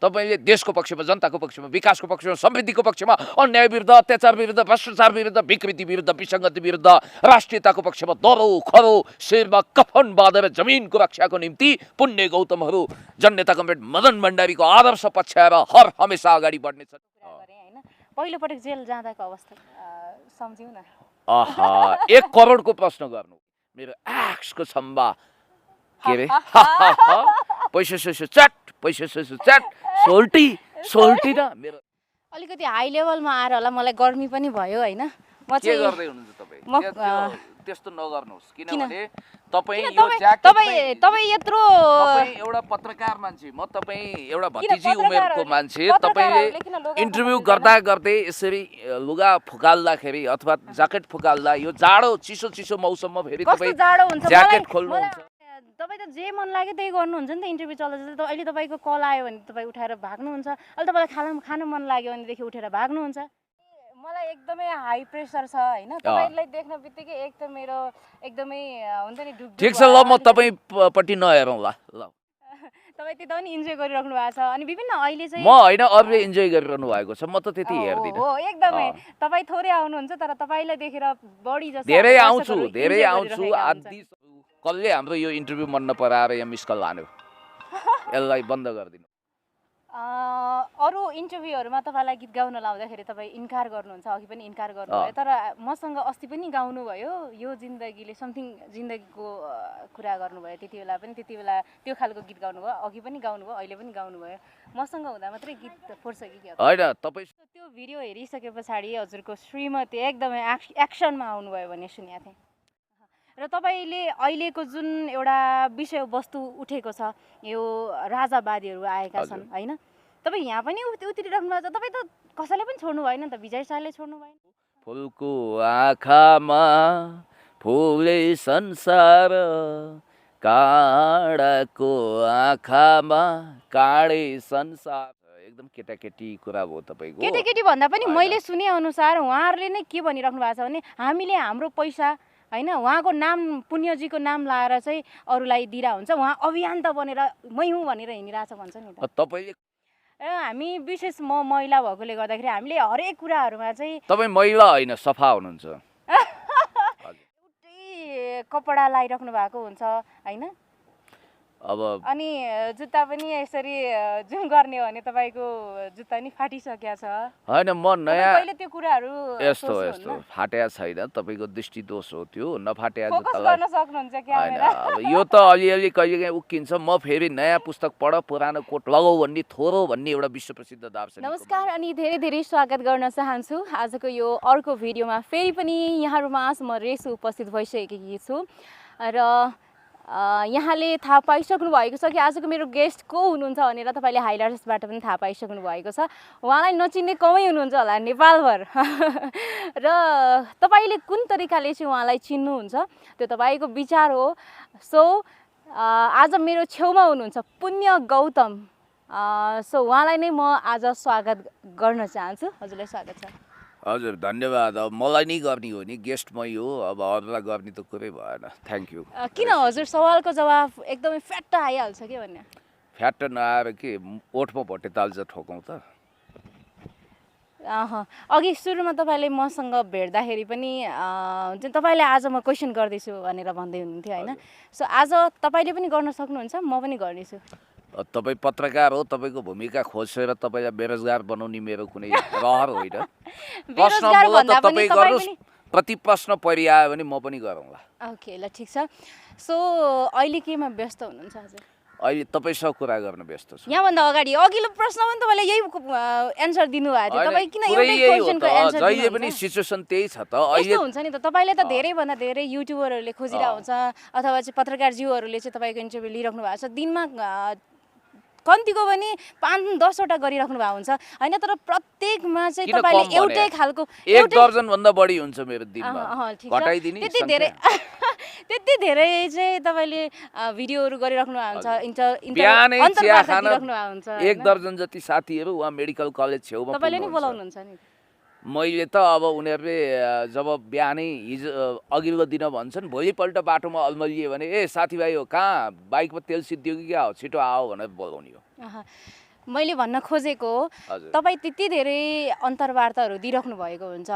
तपाईले देशको पक्षमा, जनताको पक्षमा, विकासको पक्षमा, समृद्धिको पक्षमा, अन्याय विरुद्ध, अत्याचार विरुद्ध, भ्रष्टाचार विरुद्ध, विकृति विरुद्ध, विसङ्गति विरुद्ध, राष्ट्रियताको पक्षमा दरो खरो शिरमा कफन बाँधेर जमिनको रक्षाको निम्ति पुण्य गौतमहरू जननेता कमरेड मदन भण्डारीको आदर्श पछ्याएर हर हमेसा अगाडि बढ्नेछन्। पहिलो पटक जेल जाँदाको अवस्था सम्झिउ न। आहा, 1 करोडको प्रश्न गर्नु, मेरो एक्सको छम्बा के रे पैसा सैसा च्याट, पैसा सैसा च्याट, सोल्टी न मेरो। अलिकति हाई लेभलमा आएर होला, मलाई गर्मी पनि भयो होइन। म के चाहिँ गर्दै हुनुहुन्छ तपाईँ? त्यस्तो नगर्नुहोस्, किनभने तपाईँ किन यो ज्याकेट तपाईँ यत्रो तपाईँ एउटा पत्रकार मान्छे, म तपाईँ एउटा भतिजी उमेरको मान्छे, तपाईँले इन्टरभ्यु गर्दा गर्दै यसरी लुगा फुकाल्दाखेरि अथवा ज्याकेट फुकाल्दा यो जाडो चिसो मौसममा फेरि तपाईँ जाडो हुन्छ ज्याकेट खोल्नुहुन्छ। तपाईँ त जे मन लाग्यो त्यही गर्नुहुन्छ नि त। इन्टरभ्यू चल्दैछ अहिले तपाईँको कल आयो भने तपाईँ उठाएर भाग्नुहुन्छ, अहिले तपाईँलाई खानु मन लाग्यो भनेदेखि उठेर भाग्नुहुन्छ। मलाई एकदमै हाई प्रेसर छ होइन। तपाईँलाई देख्न बित्तिकै एक त मेरो एकदमै हुन्छ नि ढुक। ठिक छ, ल म तपाईँपट्टि नहेरौँ ल। तपाईँ त्यता पनि इन्जोय गरिराख्नु भएको छ अनि विभिन्न अहिले चाहिँ म होइन, अरूले इन्जोय गरिरहनु भएको छ, म त त्यति हेर्दिनँ। हो एकदमै, तपाईँ थोरै आउनुहुन्छ तर तपाईँलाई देखेर बढी जस्तो धेरै आउँछु आदि। कसले हाम्रो यो इन्टरभ्यु मन नपराएर यहाँ मिस कल हान्यो, यसलाई बन्द गरिदिनु। अरू इन्टरभ्यूहरूमा तपाईँलाई गीत गाउन लाउँदाखेरि तपाईँ इन्कार गर्नुहुन्छ, अघि पनि इन्कार गर्नुभयो, तर मसँग अस्ति पनि गाउनुभयो यो जिन्दगीले समथिङ जिन्दगीको कुरा गर्नुभयो। त्यति बेला त्यो खालको गीत गाउनुभयो, अघि पनि गाउनुभयो, अहिले पनि गाउनुभयो। मसँग हुँदा मात्रै गीत फोर्छ कि क्या होइन? तपाईँ त्यो भिडियो हेरिसके पछाडि हजुरको श्रीमती एकदमै एक्सनमा आउनुभयो भन्ने सुनेको थिएँ। र तपाईँले अहिलेको जुन एउटा विषयवस्तु उठेको छ, यो राजावादीहरू आएका छन् होइन, तपाईँ यहाँ पनि उत्रिराख्नु भएको छ। तपाईँ त कसैले पनि छोड्नु भएन नि त, विजय शाहले छोड्नु भएन। फुलको आँखामा फुले संसार, काँडाको आँखामा काँडे संसार। एकदम केटाकेटी कुरा भयो तपाईँको। केटाकेटी भन्दा पनि मैले सुने अनुसार उहाँहरूले नै के भनिराख्नु भएको छ भने हामीले हाम्रो पैसा होइन उहाँको नाम पुण्यजीको नाम लाएर चाहिँ अरूलाई दिरा हुन्छ, उहाँ अभियन्ता बनेर मै हुँ भनेर हिँडिरहेछ भन्छ नि त। तपाईँले हामी विशेष म महिला भएकोले गर्दाखेरि हामीले हरेक कुराहरूमा चाहिँ तपाईँ महिला होइन सफा हुनुहुन्छ। एउटै कपडा लगाइराख्नु भएको हुन्छ होइन। अब अनि जुत्ता पनि यसरी जुम गर्ने हो भने तपाईँको जुत्ता नि फाटिसकेको छ होइन। म नयाँ पहिले त्यो कुराहरू यस्तो फाटेको छैन, तपाईँको दृष्टि दोष हो त्यो, नफाटेको फोकस गर्न सक्नुहुन्छ क्यामेरा। अब यो त अलिअलि कहिलेकाहीँ उक्किन्छ। म फेरि नयाँ पुस्तक पढ पुरानो कोट लगाऊ भन्ने थोरो भन्ने एउटा विश्व प्रसिद्ध दार्शनिक। नमस्कार अनि धेरै धेरै स्वागत गर्न चाहन्छु आजको यो अर्को भिडियोमा। फेरि पनि यहाँहरूमा म रेसु उपस्थित भइसकेकी छु र यहाँले थाहा पाइसक्नु भएको छ कि आजको मेरो गेस्ट को हुनुहुन्छ भनेर। तपाईँले हाइलाइट्सबाट पनि थाहा पाइसक्नु भएको छ। उहाँलाई नचिन्ने कमै हुनुहुन्छ होला नेपालभर र तपाईँले कुन तरिकाले चाहिँ उहाँलाई चिन्नुहुन्छ त्यो तपाईँको विचार हो। सो आज मेरो छेउमा हुनुहुन्छ पुण्य गौतम। सो उहाँलाई नै म आज स्वागत गर्न चाहन्छु। हजुरलाई स्वागत छ। हजुर धन्यवाद। अब मलाई नै गर्ने हो नि, गेस्ट मै हो, अब अरूलाई गर्ने त कुरै भएन। Thank you. किन हजुर सवालको जवाफ एकदमै फ्याट्ट आइहाल्छ के भन्ने? फ्याट्ट नआएर के ओठमा भोटे तालजा ठोकौँ त? अघि सुरुमा तपाईँले मसँग भेट्दाखेरि पनि तपाईँलाई आज म क्वेसन गर्दैछु भनेर भन्दै हुनुहुन्थ्यो होइन। सो आज तपाईँले पनि गर्न सक्नुहुन्छ, म पनि गर्नेछु। तपाईँ पत्रकार हो, तपाईँको भूमिका खोजेर तपाईँलाई बेरोजगार बनाउने मेरो कुनै रहर होइन। प्रश्न तपाईँ गर्नुहोस्, प्रति प्रश्न परिआयो भने म पनि गरौँला। ओके ल ठिक छ। सो अहिले केमा व्यस्त हुनुहुन्छ हजुर? अहिले तपाईँसँग कुरा गर्न व्यस्त छु। यहाँभन्दा अगाडि अघिल्लो प्रश्नमा पनि तपाईँले यही एन्सर दिनुभएको थियो। तपाईँ किन एउटै क्वेसनको एन्सर दिनुहुन्छ? जहिले पनि सिचुएसन त्यही छ त। यस्तो हुन्छ नि त, तपाईँले त धेरैभन्दा धेरै युट्युबरहरूले खोजिरहेको हुन्छ अथवा चाहिँ पत्रकारज्यूहरूले चाहिँ तपाईँको इन्टरभ्यू लिइराख्नु भएको छ। दिनमा कम्तीको पनि 5-10 वटा गरिराख्नु भएको हुन्छ होइन। तर प्रत्येकमा चाहिँ तपाईँले एउटै खालको 1 दर्जन भन्दा बढी हुन्छ मेरो दिनमा। घटाइदिने त्यति धेरै चाहिँ तपाईँले भिडियोहरू गरिराख्नु भएको हुन्छ। बिहानै चिया खान 1 दर्जन जति साथीहरू उहाँ मेडिकल कलेज छेउमा तपाईँले नै बोलाउनुहुन्छ नि? मैले त अब उनीहरूले जब बिहानै हिजो अघिल्लो दिन भन्छन्, भोलिपल्ट बाटोमा अल्मलिए भने ए साथीभाइ हो कहाँ, बाइकमा तेल सिद्धियो कि क्या हो, छिटो आओ भनेर बोलाउने हो। मैले भन्न खोजेको हजुर। तपाईँ त्यति धेरै अन्तर्वार्ताहरू दिइराख्नु भएको हुन्छ,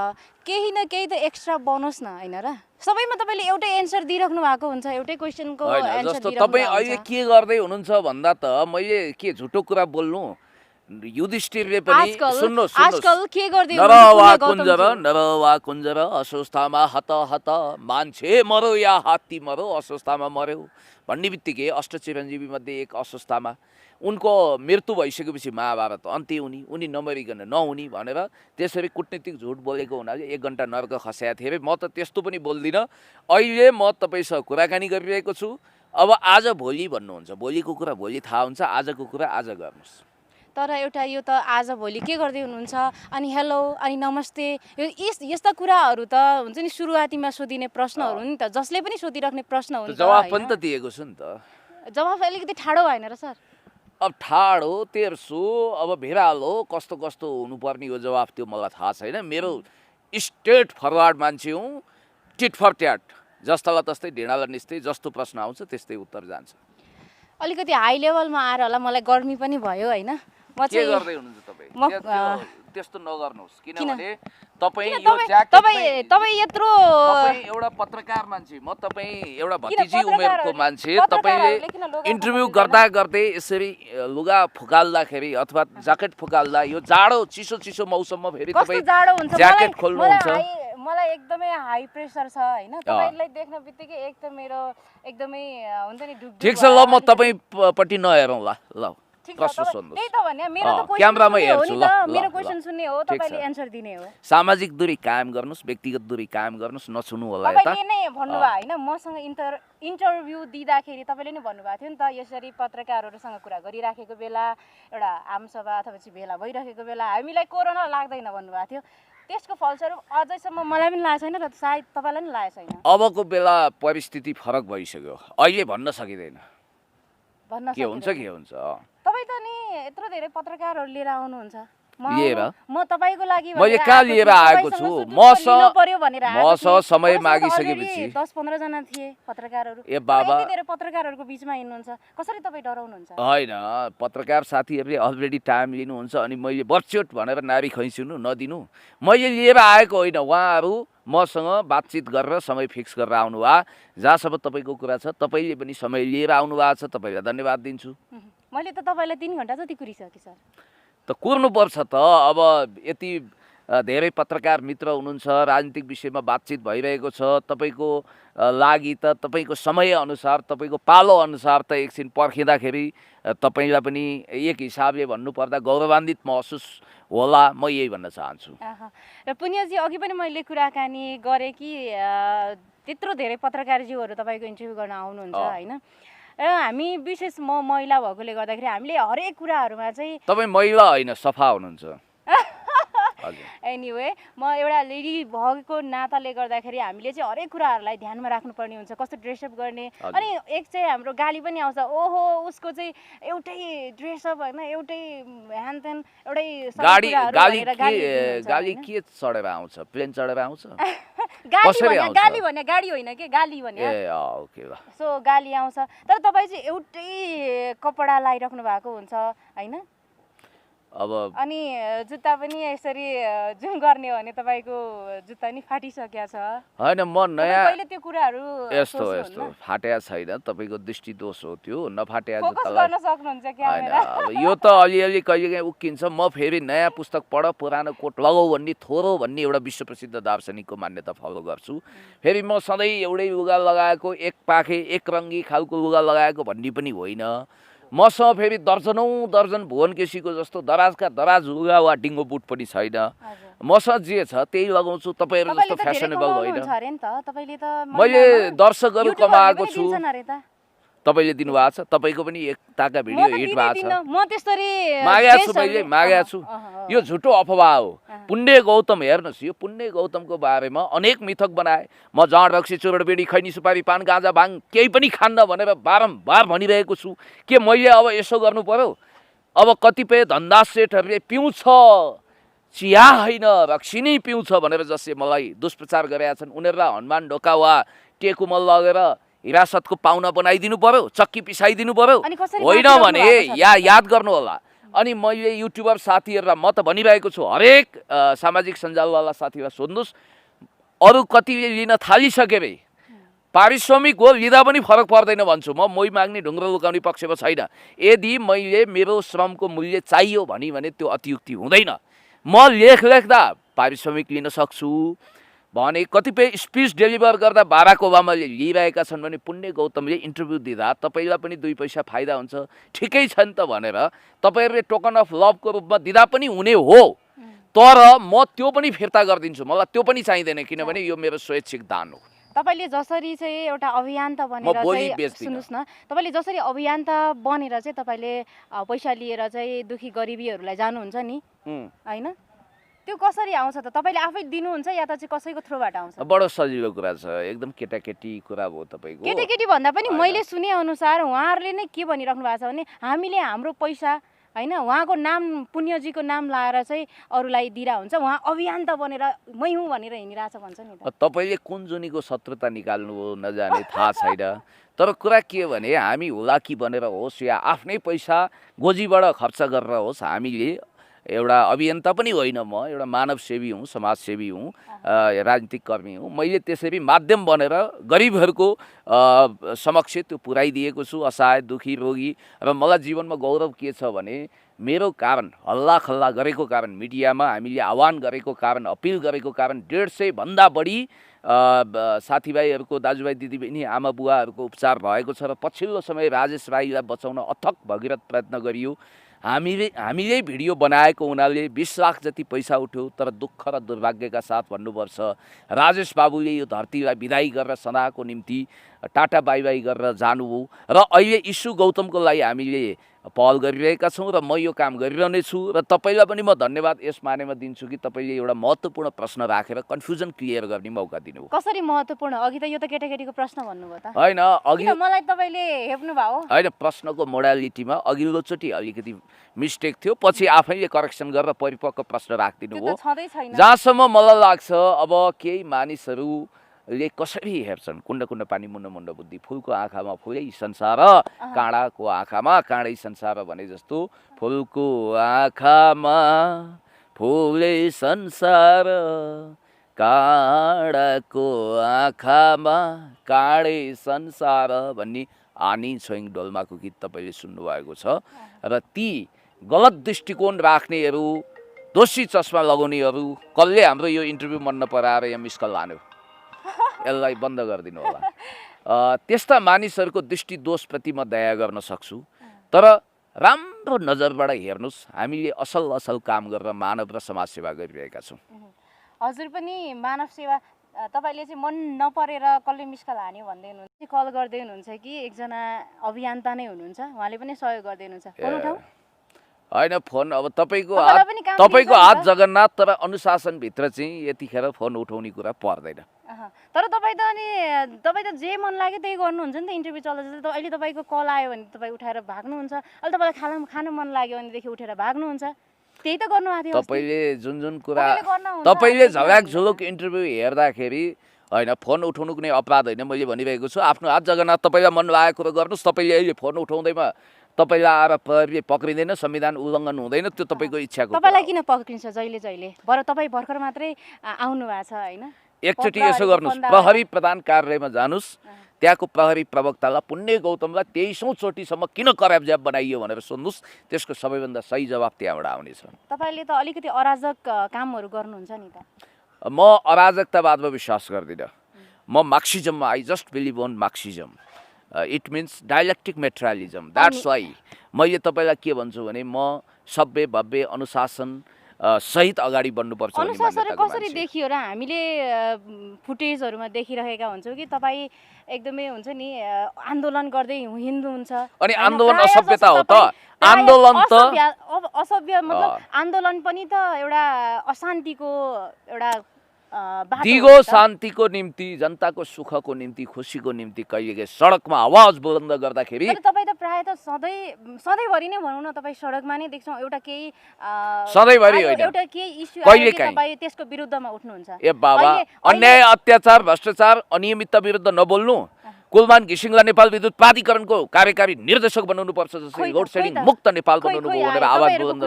केही न केही त एक्स्ट्रा बनोस् न, होइन र? सबैमा तपाईँले एउटै एन्सर दिइराख्नु भएको हुन्छ, एउटै क्वेसनको होइन एन्सर जस्तो दिइराख्नु तपाईँ भएको अहिले हुन्छ। के गर्दै हुनुहुन्छ भन्दा त मैले के झुटो कुरा बोल्नु? युधिष्ठिरले पनि सुन्नुहोस् आजकल के गर्दै नरवा हुनुहुन्छ कुञ्जर नरवा कुञ्जर अस्वस्थामा हत हत मान्छे मरो या हात्ती मरो अस्वस्थामा मर्यो भन्ने बित्तिकै अष्टचिरञ्जीवी मध्ये एक अस्वस्थामा उनको मृत्यु भइसकेपछि महाभारत अन्त्य हुने, उनी नमरिकन नहुने भनेर त्यसरी कुटनीतिक झुट बोलेको हुनाले 1 घन्टा नर्क खस्याएको थिएँ अरे। म त त्यस्तो पनि बोल्दिनँ। अहिले म तपाईँसँग कुराकानी गरिरहेको छु। अब आज भोलि भन्नुहुन्छ, भोलिको कुरा भोलि थाहा हुन्छ, आजको कुरा आज गर्नुहोस्। तर एउटा यो त आज भोलि के गर्दै हुनुहुन्छ, अनि हेलो अनि नमस्ते, यो यस्ता कुराहरू त हुन्छ नि सुरुवातीमा सोधिने प्रश्नहरू नि त, जसले पनि सोधिराख्ने प्रश्न हो नि त, जवाफ होइन? पनि त दिएको छु नि त। जवाफ अलिकति ठाडो भएन र सर? अब ठाडो तेर्सो अब भिरालो कस्तो कस्तो हुनुपर्ने हो जवाफ त्यो मलाई थाहा छैन। मेरो स्ट्रेट फरवार्ड मान्छे हुँ, टिट फर ट्याट, जस्तालाई तस्तै ढिँडालाई निस्तै, जस्तो प्रश्न आउँछ त्यस्तै उत्तर जान्छ। अलिकति हाई लेभलमा आएर होला, मलाई गर्मी पनि भयो, होइन? म के चाहिँ गर्दै हुनुहुन्छ तपाईँ? त्यस्तो नगर्नुहोस्, किनभने तपाईँ यो तपाईँ यत्रो तपाईँ एउटा पत्रकार मान्छे, म तपाईँ एउटा भतिजी उमेरको मान्छे, तपाईँले इन्टरभ्यू गर्दा गर्दै यसरी लुगा फुकाल्दाखेरि अथवा ज्याकेट फुकाल्दा यो जाडो चिसो चिसो मौसममा फेरि कस्तो तपाईँ जाडो हुन्छ, ज्याकेट खोल्नुहुन्छ। मलाई एकदमै हाई प्रेसर छ, होइन? तपाईँलाई देख्न बित्तिकै एक त मेरो एकदमै हुन्छ नि ढुकढुक ठिक छ, ल म तपाईँपट्टि नहेरौँ ल ल ठिक छ, प्रश्न तपाईँ- सोध्नुहोस्। त्यही त भने मेरो त क्वेसन क्यामेरामा सुन्ने हो हेर्छु, नि ल, त, ल, मेरो ल। क्वेसन सुन्ने हो, ठिक छ। तपाईँले एन्सर दिने हो। सामाजिक दूरी कायम गर्नुहोस्, व्यक्तिगत दूरी कायम गर्नुहोस्, नछुनु होला यता। तपाईँले नै भन्नुभयो होइन, मसँग इन्टरभ्यू दिँदाखेरि तपाईँले नै भन्नुभएको थियो नि त, यसरी पत्रकारहरूसँग कुरा गरिराखेको बेला, एउटा आमसभा अथवा चाहिँ भेला भइराखेको बेला हामीलाई कोरोना लाग्दैन भन्नुभएको थियो। त्यसको फलस्वरूप अझैसम्म मलाई पनि लागेको छैन र सायद तपाईँलाई पनि लागेको छैन। अबको बेला परिस्थिति फरक भइसक्यो, अहिले भन्न सकिँदैन भन्न के हुन्छ सकिँदैन। के हुन्छ। तपाईँ त नि यत्रो धेरै पत्रकारहरू लिएर आउनुहुन्छ, लिएर? म तपाईँको लागि मैले कहाँ लिएर आएको छु? मसँग समय मागिसकेपछि 10-15 जना थिए पत्रकारहरू। ए बाबा, यति धेरै पत्रकारहरूको बिचमा हिँड्नुहुन्छ, कसरी तपाईँ डराउनुहुन्छ? होइन पत्रकार साथीहरूले अलरेडी टाइम लिनुहुन्छ अनि मैले बर्चोट भनेर नारी खैँचिनु नदिनु। मैले लिएर आएको होइन, उहाँहरू मसँग बातचित गरेर समय फिक्स गरेर आउनु भयो। जहाँसम्म तपाईँको कुरा छ, तपाईँले पनि समय लिएर आउनु भएको छ, तपाईँलाई धन्यवाद दिन्छु। मैले त तपाईँलाई 3 घन्टा जति कुरिसकेँ सर। त कुर्नुपर्छ त। अब यति धेरै पत्रकार मित्र हुनुहुन्छ, राजनीतिक विषयमा बातचित भइरहेको छ, तपाईँको लागि त तपाईँको समयअनुसार, तपाईँको पालो अनुसार त एकछिन पर्खिँदाखेरि तपाईँलाई पनि एक हिसाबले भन्नुपर्दा गौरवान्वित महसुस होला, म यही भन्न चाहन्छु। र पुण्यजी अघि पनि मैले कुराकानी गरेँ कि त्यत्रो धेरै पत्रकारज्यूहरू तपाईँको इन्टरभ्यू गर्न आउनुहुन्छ, होइन? र हामी विशेष म महिला भएकोले गर्दाखेरि हामीले हरेक कुराहरूमा चाहिँ तपाईँ महिला होइन, सफा हुनुहुन्छ। एनिवे म एउटा लेडी भएको नाताले गर्दाखेरि हामीले चाहिँ हरेक कुराहरूलाई ध्यानमा राख्नुपर्ने हुन्छ, कस्तो ड्रेसअप गर्ने। अनि एक चाहिँ हाम्रो गाली पनि आउँछ, ओहो उसको चाहिँ एउटै ड्रेसअप होइन, एउटै ह्यानत्यान, एउटै गाली के चढेर आउँछ? प्लेन चढेर आउँछ? गाली भने गाडी होइन के, गाली भने सो गाली आउँछ। तर तपाईँ चाहिँ एउटै कपडा लगाइराख्नु भएको हुन्छ, होइन? अब अनि जुत्ता पनि यसरी जुम गर्ने हो भने तपाईँको जुत्ता नि फाटिसकेको छ, होइन? म नयाँ पहिले त्यो कुराहरू यस्तो फाटेको छैन, तपाईँको दृष्टि दोष हो त्यो, नफाटेको फोकस गर्न सक्नुहुन्छ क्यामेरा। अब यो त अलिअलि कहिलेकाहीँ उक्किन्छ। म फेरि नयाँ पुस्तक पढ पुरानो कोट लगाऊ भन्ने थोरो भन्ने एउटा विश्व प्रसिद्ध दार्शनिकको मान्यता फलो गर्छु। फेरि म सधैँ एउटै लुगा लगाएको, एक पाखे एक रङ्गी खालको लुगा लगाएको भन्ने पनि होइन। मसँग फेरि दर्जनौँ दर्जन भुवन केसीको जस्तो दराजका दराज लुगा वा डिङ्गो बुट पनि छैन। मसँग जे छ त्यही लगाउँछु, तपाईँहरू जस्तो फेसनेबल होइन। मैले दर्शकहरू कमाएको छु, तपाईँले दिनुभएको छ, तपाईँको पनि एक ताका भिडियो हिट भएको छ। म त्यसरी मागेको छु, मैले मागेको छु। यो झुटो अफवाह हो। पुण्य गौतम हेर्नुहोस्, यो पुण्य गौतमको बारेमा अनेक मिथक बनाए। म जाँड रक्सी चुरोट बिडी खैनी सुपारी पान गाँजा भाङ केही पनि खान्न भनेर बारम्बार भनिरहेको छु। के मैले अब यसो गर्नु पर्यो? अब कतिपय धन्दा सेठहरूले पिउँछ चिया होइन रक्सी नै पिउँछ भनेर जसले मलाई दुष्प्रचार गरेका छन्, उनीहरूलाई हनुमान ढोका वा टेकुमल लगेर हिरासतको पाहुना बनाइदिनु पर्यो, चक्की पिसाइदिनु पर्यो? होइन भने याद गर्नु होला, अनि मैले युट्युबर साथीहरूलाई म त भनिरहेको छु, हरेक सामाजिक सञ्जालवाला साथीहरूलाई सोध्नुहोस्, अरू कतिले लिन थालिसके रे पारिश्रमिक हो, लिँदा पनि फरक पर्दैन भन्छु म। मोही माग्ने ढुङ्ग्रो लुकाउने पक्षमा छैन। यदि मैले मेरो श्रमको मूल्य चाहियो भने त्यो अतियुक्ति हुँदैन। म लेख लेख्दा पारिश्रमिक लिन सक्छु भने, कतिपय स्पिच डेलिभर गर्दा बाराक ओबामाले लिइरहेका छन् भने पुण्य गौतमले इन्टरभ्यू दिँदा तपाईँलाई पनि 2 पैसा फाइदा हुन्छ, ठिकै छ नि त भनेर तपाईँहरूले टोकन अफ लभको रूपमा दिँदा पनि हुने हो। तर म त्यो पनि फिर्ता गरिदिन्छु, मलाई त्यो पनि चाहिँदैन, किनभने यो मेरो स्वैच्छिक दान हो। तपाईले जसरी चाहिँ एउटा अभियन्ता बनेर चाहिँ सुन्नुस् न, तपाईले जसरी अभियन्ता बनेर चाहिँ तपाईले पैसा लिएर चाहिँ दुखी गरिबीहरूलाई जानुहुन्छ नि हैन, त्यो कसरी आउँछ त? तपाईले आफै दिनुहुन्छ या त चाहिँ कसैको थ्रुबाट आउँछ? बडो सजिलो कुरा छ, एकदम केटाकेटी कुरा हो तपाईको। केटाकेटी भन्दा पनि मैले सुने अनुसार उहाँहरूले नै के भनिराख्नु भएको छ भने, हामीले हाम्रो पैसा हैन उहाँको नाम, पुण्यजीको नाम लाएर चाहिँ अरूलाई दिरा हुन्छ, उहाँ अभियन्ता बनेर मै हुँ भनेर हिँडिरहेछ भन्छ नि त। तपाईले कुन जुनीको शत्रुता निकाल्नु हो नजाने थाहा छैन। तर कुरा के हो भने, हामी हुलाकी बनेर होस् या आफ्नै पैसा गोजीबाट खर्च गरेर होस्, हामीले एउटा अभियन्ता पनि होइन, म एउटा मानवसेवी हुँ, समाजसेवी हुँ, राजनीतिक कर्मी हुँ। मैले त्यसरी माध्यम बनेर गरिबहरूको समक्ष त्यो पुर्याइदिएको छु, असहाय दुखी रोगी। र मलाई जीवनमा गौरव के छ भने, मेरो कारण हल्ला खल्ला गरेको कारण, मिडियामा हामीले आह्वान गरेको कारण, अपिल गरेको कारण 150 भन्दा बढी साथीभाइहरूको, दाजुभाइ दिदीबहिनी, आमा बुवाहरूको उपचार भएको छ। र पछिल्लो समय राजेश राईलाई बचाउन अथक भगीरथ प्रयत्न गरियो। हामीले भिडियो बनाएको हुनाले 20 लाख जति पैसा उठ्यो। तर दुःख र दुर्भाग्यका साथ भन्नुपर्छ, राजेश बाबुले यो धरतीलाई बिदाई गरेर सदाको निम्ति टाटा बाई बाई गरेर जानुभयो। र अहिले इस्यु गौतमको लागि हामीले पहल गरिरहेका छौँ र म यो काम गरिरहने छु। र तपाईँलाई पनि म धन्यवाद यस मानेमा दिन्छु कि तपाईँले एउटा महत्त्वपूर्ण प्रश्न राखेर कन्फ्युजन क्लियर गर्ने मौका दिनुभयो। कसरी महत्त्वपूर्ण? अघि त यो त केटाकेटीको प्रश्न भन्नुभयो त हैन, अघि मलाई तपाईँले हेप्नु भयो हैन। प्रश्नको मोडालिटीमा अघिल्लोचोटि अलिकति मिस्टेक थियो, पछि आफैले करेक्सन गरेर परिपक्व प्रश्न राखिदिनु भयो। जहाँसम्म मलाई लाग्छ, अब केही मानिसहरूले कसरी हेर्छन्, कुण्ड कुण्ड पानी मुन्ड मुन्ड बुद्धि, फुलको आँखामा फुलै संसार, काँडाको आँखामा काँडै संसार भने जस्तो, फुलको आँखामा फुलै संसार, काँडाको आँखामा काँडै संसार भन्ने आनी छोइङ डोल्माको गीत तपाईँले सुन्नुभएको छ। र ती गलत दृष्टिकोण राख्नेहरू, दोषी चस्मा लगाउनेहरू कसले हाम्रो यो इन्टरभ्यू मन नपराएर यहाँ मिस कल लान्यो, यसलाई बन्द गरिदिनु होला। त्यस्ता मानिसहरूको दृष्टि दोषप्रति म दया गर्न सक्छु। तर राम्रो नजरबाट हेर्नुहोस्, हामीले असल काम गरेर मानव र समाज सेवा गरिरहेका छौँ। हजुर पनि मानव सेवा, तपाईँले चाहिँ मन नपरेर कसले मिस कल हान्यो भन्दै हुनुहुन्छ, कल गर्दै हुनुहुन्छ कि एकजना अभियन्ता नै हुनुहुन्छ, उहाँले पनि सहयोग गर्दै हुनुहुन्छ? फोन उठाऊ होइन, फोन अब तपाईँको हात जगन्नाथ, तर अनुशासनभित्र चाहिँ यतिखेर फोन उठाउने कुरा पर्दैन। तर तपाईँ त जे मन लाग्यो त्यही गर्नुहुन्छ नि त। इन्टरभ्यू चल्दैछ, अहिले तपाईँको कल आयो भने तपाईँ उठाएर भाग्नुहुन्छ, अहिले तपाईँलाई खान मन लाग्यो भनेदेखि उठेर भाग्नुहुन्छ, त्यही त गर्नु भएको थियो। तपाईँले जुन कुरा तपाईँले झल्याक झुलुक इन्टरभ्यू हेर्दाखेरि होइन, फोन उठाउनु कुनै अपराध होइन। मैले भनिरहेको छु, आफ्नो हात जगन्नाथ, तपाईँलाई मन लागेको कुरो गर्नुहोस्। तपाईँले अहिले फोन उठाउँदैमा तपाईँलाई आएर प्रहरीले पक्रिँदैन, संविधान उल्लङ्घन हुँदैन, त्यो तपाईँको इच्छाको। तपाईँलाई किन पक्रिन्छ जहिले? तपाईँ भर्खर मात्रै आउनु भएको छ होइन? एकचोटि यसो गर्नुहोस्, प्रहरी प्रधान कार्यालयमा जानुहोस्, त्यहाँको प्रहरी प्रवक्तालाई पुण्य गौतमलाई 23औं चोटिसम्म किन कराबजाब बनाइयो भनेर सोध्नुहोस्, त्यसको सबैभन्दा सही जवाब त्यहाँबाट आउनेछ। तपाईँले त अलिकति अराजक कामहरू गर्नुहुन्छ नि त। म अराजकतावादमा विश्वास गर्दिनँ। म मार्क्सिजममा, I just believe on Marxism. It means dialectic materialism. That's why मैले तपाईँलाई के भन्छु भने, म सभ्य भव्य अनुशासन सहित अगाडि बढ्नुपर्छ। अनुशासन कसरी देखियो र? हामीले फुटेजहरूमा देखिरहेका हुन्छौँ कि तपाईँ एकदमै हुन्छ नि आन्दोलन गर्दै हिँड्नुहुन्छ। अनि आन्दोलन असभ्यता हो त? आन्दोलन त असभ्य मतलब आन्दोलन पनि त एउटा अशान्तिको एउटा दिगो शान्तिको निम्ति, जनताको सुखको निम्ति, खुसीको निम्ति कहिलेकाहीँ सडकमा आवाज बुलन्द गर्दाखेरि तपाईँ त प्रायः त सधैँभरि नै भनौँ न, तपाईँ सडकमा नै देख्छौँ। एउटा केही सधैँभरि होइन, एउटा केही इस्यु आयो कि तपाईँ त्यसको विरुद्धमा उठ्नुहुन्छ। ए बाबा, अन्याय, अत्याचार, भ्रष्टाचार, अनियमितता विरुद्ध नबोल्नु, कुलमान घिसिङलाई नेपाल विद्युत प्राधिकरणको कार्यकारी निर्देशक बनाउनुपर्छ जस्तै लोड सेडिङ मुक्त नेपाल बनाउनु भयो भनेर आवाज बुलन्द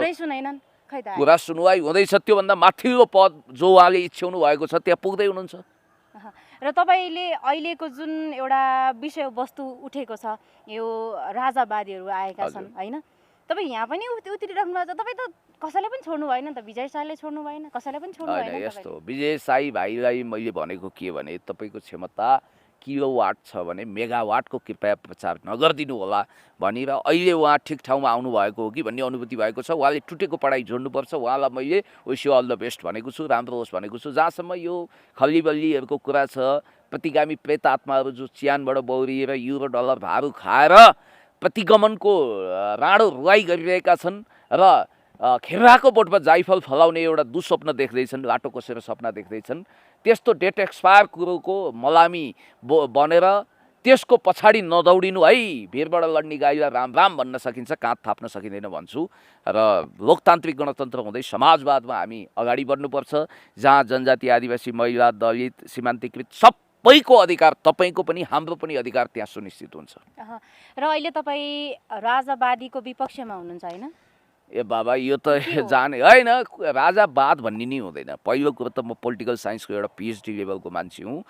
कुरा सुनुवाई हुँदैछ। त्योभन्दा माथिल्लो पद जो उहाँले इच्छ्याउनु भएको छ त्यहाँ पुग्दै हुनुहुन्छ। र तपाईँले अहिलेको जुन एउटा विषयवस्तु उठेको छ यो राजावादीहरू आएका छन् होइन, तपाईँ यहाँ पनि उत्रिराख्नु भएको छ। तपाईँ त कसैलाई पनि छोड्नु भएन नि त, विजय साईले छोड्नु भएन, कसैलाई पनि छोड्नु भएन। यस्तो विजय साई भाइलाई मैले भनेको के भने तपाईँको क्षमता किलोवाट छ भने मेगावाटको कृपया प्रचार नगरिदिनु होला भनेर अहिले उहाँ ठिक ठाउँमा आउनु भएको हो कि भन्ने अनुभूति भएको छ। उहाँले टुटेको पढाइ जोड्नुपर्छ। उहाँलाई मैले wish you all the best भनेको छु, राम्रो होस् भनेको छु। जहाँसम्म यो खल्लीबल्लीहरूको कुरा छ, प्रतिगामी प्रेत आत्माहरू जो चियानबाट बौरिएर युरो डलर भारू खाएर प्रतिगमनको राडो रुवाई गरिरहेका छन् र खेराको बोटमा जाइफल फलाउने एउटा दुस्वप्न देख्दैछन्, लाटो कोसेर सपना देख्दैछन्। त्यस्तो डेट एक्सपायर कुरोको मलामी बनेर त्यसको पछाडि नदौडिनु है। भिरबाट लड्ने गाईलाई राम राम भन्न सकिन्छ, काँध थाप्न सकिँदैन भन्छु। र लोकतान्त्रिक गणतन्त्र हुँदै समाजवादमा हामी अगाडि बढ्नुपर्छ, जहाँ जनजाति, आदिवासी, महिला, दलित, सीमान्तकृत सबैको अधिकार, तपाईँको पनि हाम्रो पनि अधिकार त्यहाँ सुनिश्चित हुन्छ। र अहिले तपाईँ राजावादीको विपक्षमा हुनुहुन्छ होइन? ए बाबा यो त जाने होइन, राजावाद भन्ने नि हुँदैन। पहिलो कुरो त म पोलिटिकल साइन्सको एउटा पिएचडी लेभलको मान्छे हुँ।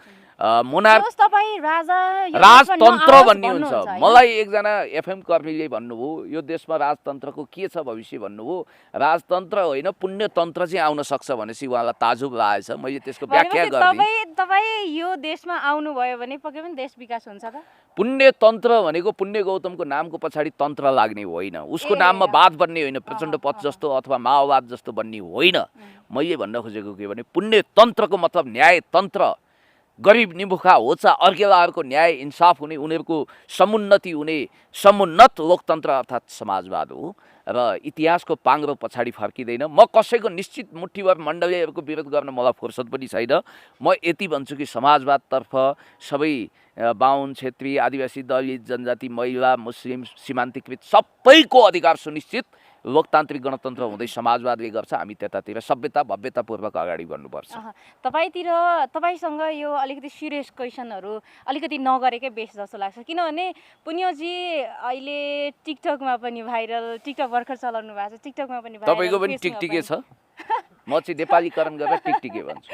राजतन्त्र भन्ने हुन्छ। मलाई एकजना एफएम कर्मीले भन्नुभयो यो देशमा राजतन्त्रको के छ भविष्य भन्नुभयो। राजतन्त्र होइन पुण्यतन्त्र चाहिँ आउन सक्छ भनेपछि उहाँलाई ताजुब लागेछ। मैले त्यसको व्याख्या गरिदिएँ। तपाईँ यो देशमा आउनुभयो भने पक्कै पनि देश विकास हुन्छ त? पुण्यतन्त्र भनेको पुण्य गौतमको नामको पछाडि तन्त्र लाग्ने होइन, उसको नाममा वाद बन्ने होइन, प्रचण्ड पथ जस्तो अथवा माओवाद जस्तो बन्ने होइन। मैले भन्न खोजेको के भने पुण्यतन्त्रको मतलब न्यायतन्त्र, गरिब निमुखा होचा अर्केलाहरूको न्याय इन्साफ हुने, उनीहरूको समुन्नति हुने समुन्नत लोकतन्त्र अर्थात् समाजवाद हो। र इतिहासको पाङ्रो पछाडि फर्किँदैन। म कसैको निश्चित मुठीभर मण्डलीहरूको विरोध गर्न मलाई फुर्सद पनि छैन। म यति भन्छु कि समाजवादतर्फ सबै बाहुन, क्षेत्री, आदिवासी, दलित, जनजाति, महिला, मुस्लिम, सीमान्तकृत सबैको अधिकार सुनिश्चित लोकतान्त्रिक गणतन्त्र हुँदै समाजवादले गर्छ। हामी त्यतातिर सभ्यता भव्यतापूर्वक अगाडि बढ्नुपर्छ। तपाईँसँग यो अलिकति सिरियस क्वेसनहरू अलिकति नगरेकै बेस जस्तो लाग्छ, किनभने पुण्यजी अहिले टिकटकमा पनि भाइरल, टिकटक भर्खर चलाउनु भएको छ, टिकटकमा पनि भाइरल। तपाईँको पनि टिकटिके छ? म चाहिँ नेपालीकरण गरेर टिकटिके भन्छु।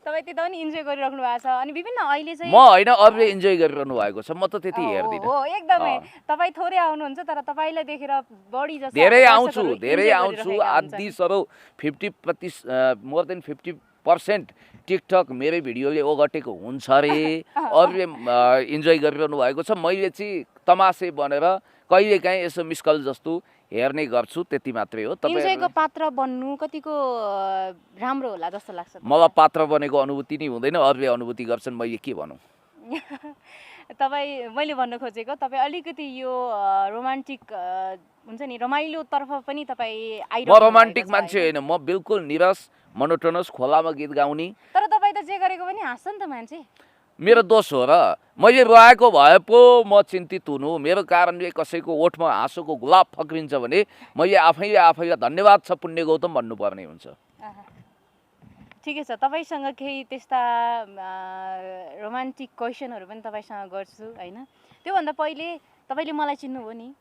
तपाईँ त्यता पनि इन्जोय गरिराख्नु भएको छ अनि विभिन्न अहिले चाहिँ म होइन अरूले इन्जोय गरिरहनु भएको छ, म त त्यति हेर्दिनँ। हो एकदमै तपाईँ थोरै आउनुहुन्छ तर तपाईँलाई देखेर बढी जस्तो धेरै आउँछु आदि सरो 50% मोर देन 50% टिकटक मेरै भिडियोले ओगटेको हुन्छ अरे। अरूले इन्जोय गरिरहनु भएको छ, मैले चाहिँ तमासे बनेर कहिलेकाहीँ यसो मिसकल जस्तो हेर्ने गर्छु, त्यति मात्रै हो। इन्जोयको पात्र बन्नु कतिको राम्रो होला जस्तो लाग्छ? मलाई पात्र बनेको अनुभूति नै हुँदैन, अरूले अनुभूति गर्छन्, मैले के भनौँ। तपाईँ मैले भन्न खोजेको तपाईँ अलिकति यो रोमान्टिक हुन्छ नि रमाइलोतर्फ पनि तपाईँ आइरहनु। म रोमान्टिक मान्छे होइन, म बिल्कुल निरस मोनोटोनस खोलामा गीत गाउने। तर तपाईँ त जे गरेको पनि हाँस्छ नि त मान्छे। मेरो दोष हो र? मैले रोएको भए पो म चिन्तित हुनु, मेरो कारणले कसैको ओठमा हाँसोको गुलाब फक्रिन्छ भने मैले आफैलाई धन्यवाद छ पुण्य गौतम भन्नुपर्ने हुन्छ। ठिकै छ, तपाईँसँग केही त्यस्ता रोमान्टिक क्वेसनहरू पनि तपाईँसँग गर्छु होइन। त्योभन्दा पहिले तपाईँले मलाई चिन्नुभयो नि?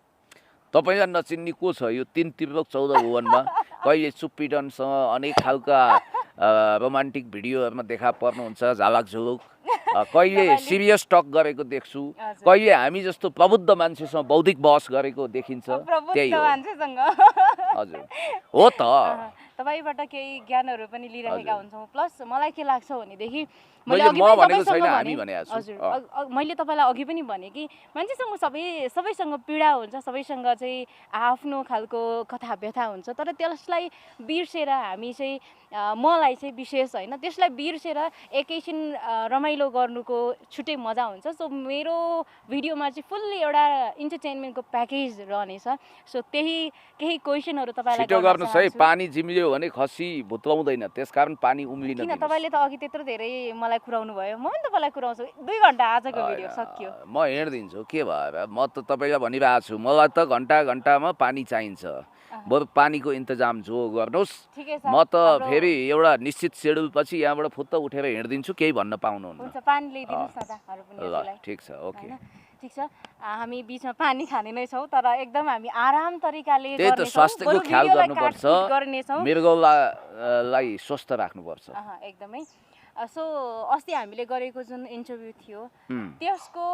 तपाईँलाई नचिन्ने को छ यो 3 त्रिलोक 14 भुवनमा? कहिले चुप्पीडनसँग अनेक खालका रोमान्टिक भिडियोहरूमा देखा पर्नुहुन्छ, झालाक झुलुक। कहिले सिरियस टक गरेको देख्छु, कहिले हामी जस्तो प्रबुद्ध मान्छेसँग बौद्धिक बहस गरेको देखिन्छ। त्यही हो हजुर, हो त। तपाईँबाट केही ज्ञानहरू पनि लिइरहेका हुन्छौँ। प्लस मलाई के लाग्छ भनेदेखि मैले तपाईँलाई अघि पनि भने कि मान्छेसँग सबैसँग पीडा हुन्छ, सबैसँग चाहिँ आफ्नो खालको कथा व्यथा हुन्छ, तर त्यसलाई बिर्सेर हामी चाहिँ मलाई चाहिँ विशेष होइन त्यसलाई बिर्सेर एकैछिन रमाइलो गर्नुको छुट्टै मजा हुन्छ। सो मेरो भिडियोमा चाहिँ फुल्ली एउटा इन्टरटेनमेन्टको प्याकेज रहनेछ। सो त्यही केही क्वेसनहरू तपाईँलाई गर्नुहोस् है। पानी जिम्लियो भने खसी भुत्लाउँदैन, त्यसकारण पानी उम्लिन किन? तपाईँले त अघि त्यत्रो धेरै मलाई खुराउनु भयो, म पनि तपाईँलाई खुराउँछु। 2 घन्टा आजको भिडियो सकियो, म हिँड्दिन्छु। के भएर म त तपाईँलाई भनिरहेको छु, मलाई त घन्टामा पानी चाहिन्छ। बरु पानीको इन्तजाम जो गर्नुहोस् ठिकै छ म त फेरि एउटा निश्चित सेड्युल पछि यहाँबाट फुत्त उठेर हिँडिदिन्छु केही भन्न पाउनुहुन्न हुन्छ पानी ल्याइदिनुहोस् न त पनि ल ठिक छ ओके ठिक छ हामी बिचमा पानी खाने नै छौँ तर एकदम हामी आराम तरिकाले त्यही त स्वास्थ्यको ख्याल गर्नुपर्छ गर्नेछौँ मृगलाई स्वस्थ राख्नुपर्छ एकदमै सो अस्ति हामीले गरेको जुन इन्टरभ्यू थियो त्यसको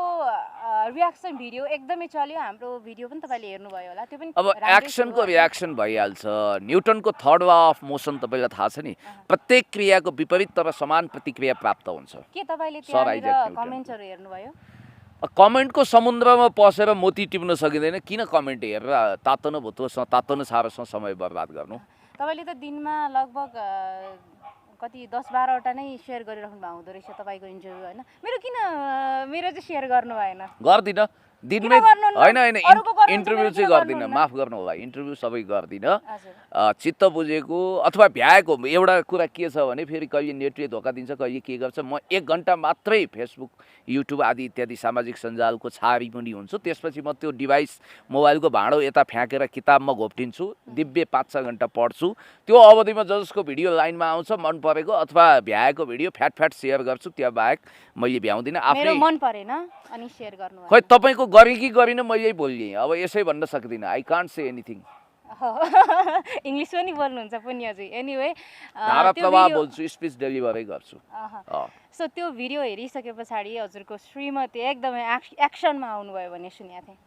रियाक्सन भिडियो एकदमै चल्यो हाम्रो भिडियो पनि तपाईँले हेर्नुभयो होला त्यो पनि अब एक्सनको रियाक्सन भइहाल्छ न्युटनको थर्ड लॉ अफ मोसन तपाईँलाई थाहा छ नि प्रत्येक क्रियाको विपरीत तर समान प्रतिक्रिया प्राप्त हुन्छ के तपाईँले त्यहाँनिर कमेन्ट्सहरू हेर्नुभयो कमेन्टको समुद्रमा पसेर मोती टिप्न सकिँदैन किन कमेन्ट हेरेर तातो न भुतोसँग तातो न छारोसँग समय बर्बाद गर्नु तपाईँले त दिनमा लगभग कति 10-12वटा नै सेयर गरिराख्नु भएको हुँदो रहेछ तपाईँको इन्टरभ्यू होइन मेरो चाहिँ सेयर गर्नु भएन गर्दिनँ दिनमै होइन इन्टरभ्यू चाहिँ गर्दिनँ माफ गर्नु होला इन्टरभ्यू सबै गर्दिनँ चित्त बुझेको अथवा भ्याएको एउटा कुरा के छ भने फेरि कहिले नेटले धोका दिन्छ कहिले के गर्छ म 1 घन्टा मात्रै फेसबुक युट्युब आदि इत्यादि सामाजिक सञ्जालको छारी पनि हुन्छु त्यसपछि म त्यो डिभाइस मोबाइलको भाँडो यता फ्याँकेर किताबमा घोप्टिन्छु दिव्य 5-6 घन्टा पढ्छु त्यो अवधिमा जसको भिडियो लाइनमा आउँछ मन परेको अथवा भ्याएको भिडियो फ्याट सेयर गर्छु त्यो बाहेक मैले भ्याउँदिनँ आफ्नो मन परेन अनि सेयर गर्नु खै तपाईँको गरे कि गरिनँ म यही बोलिएँ अब यसै भन्न सक्दिनँ I can't say anything English पनि बोल्नुहुन्छ पनि अझै एनिवे धारा प्रवाह बोल्छु स्पिच डेलिभरै गर्छु सो त्यो भिडियो हेरिसके पछाडि हजुरको श्रीमती एकदमै एक्सनमा आउनुभयो भन्ने सुनेको थिएँ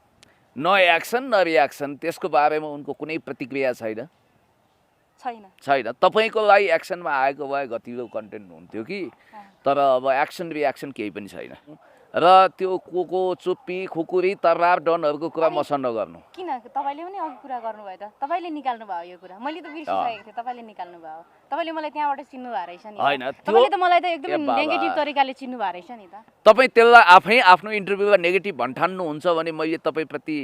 न एक्सन न रियाक्सन त्यसको बारेमा उनको कुनै प्रतिक्रिया छैन तपाईँको लागि एक्सनमा आएको भए गतिलो कन्टेन्ट हुन्थ्यो कि तर अब एक्सन रियाक्सन केही पनि छैन र त्यो को चुप्पी खुकुरी तर्रार डनहरूको कुरा मसँग नगर्नु किन तपाईँले पनि अघि कुरा गर्नुभयो त तपाईँले निकाल्नु भयो यो कुरा मैले त बिर्सिसकेको थिएँ तपाईँले निकाल्नु भयो तपाईँले मलाई त्यहाँबाट चिन्नु भएको रहेछ नि होइन तपाईँले त मलाई त एकदम नेगेटिभ तरिकाले चिन्नु भएको रहेछ नि त तपाईँ त्यसलाई आफै आफ्नो इन्टरभ्यूमा नेगेटिभ भन्ठान्नुहुन्छ भने मैले तपाईँप्रति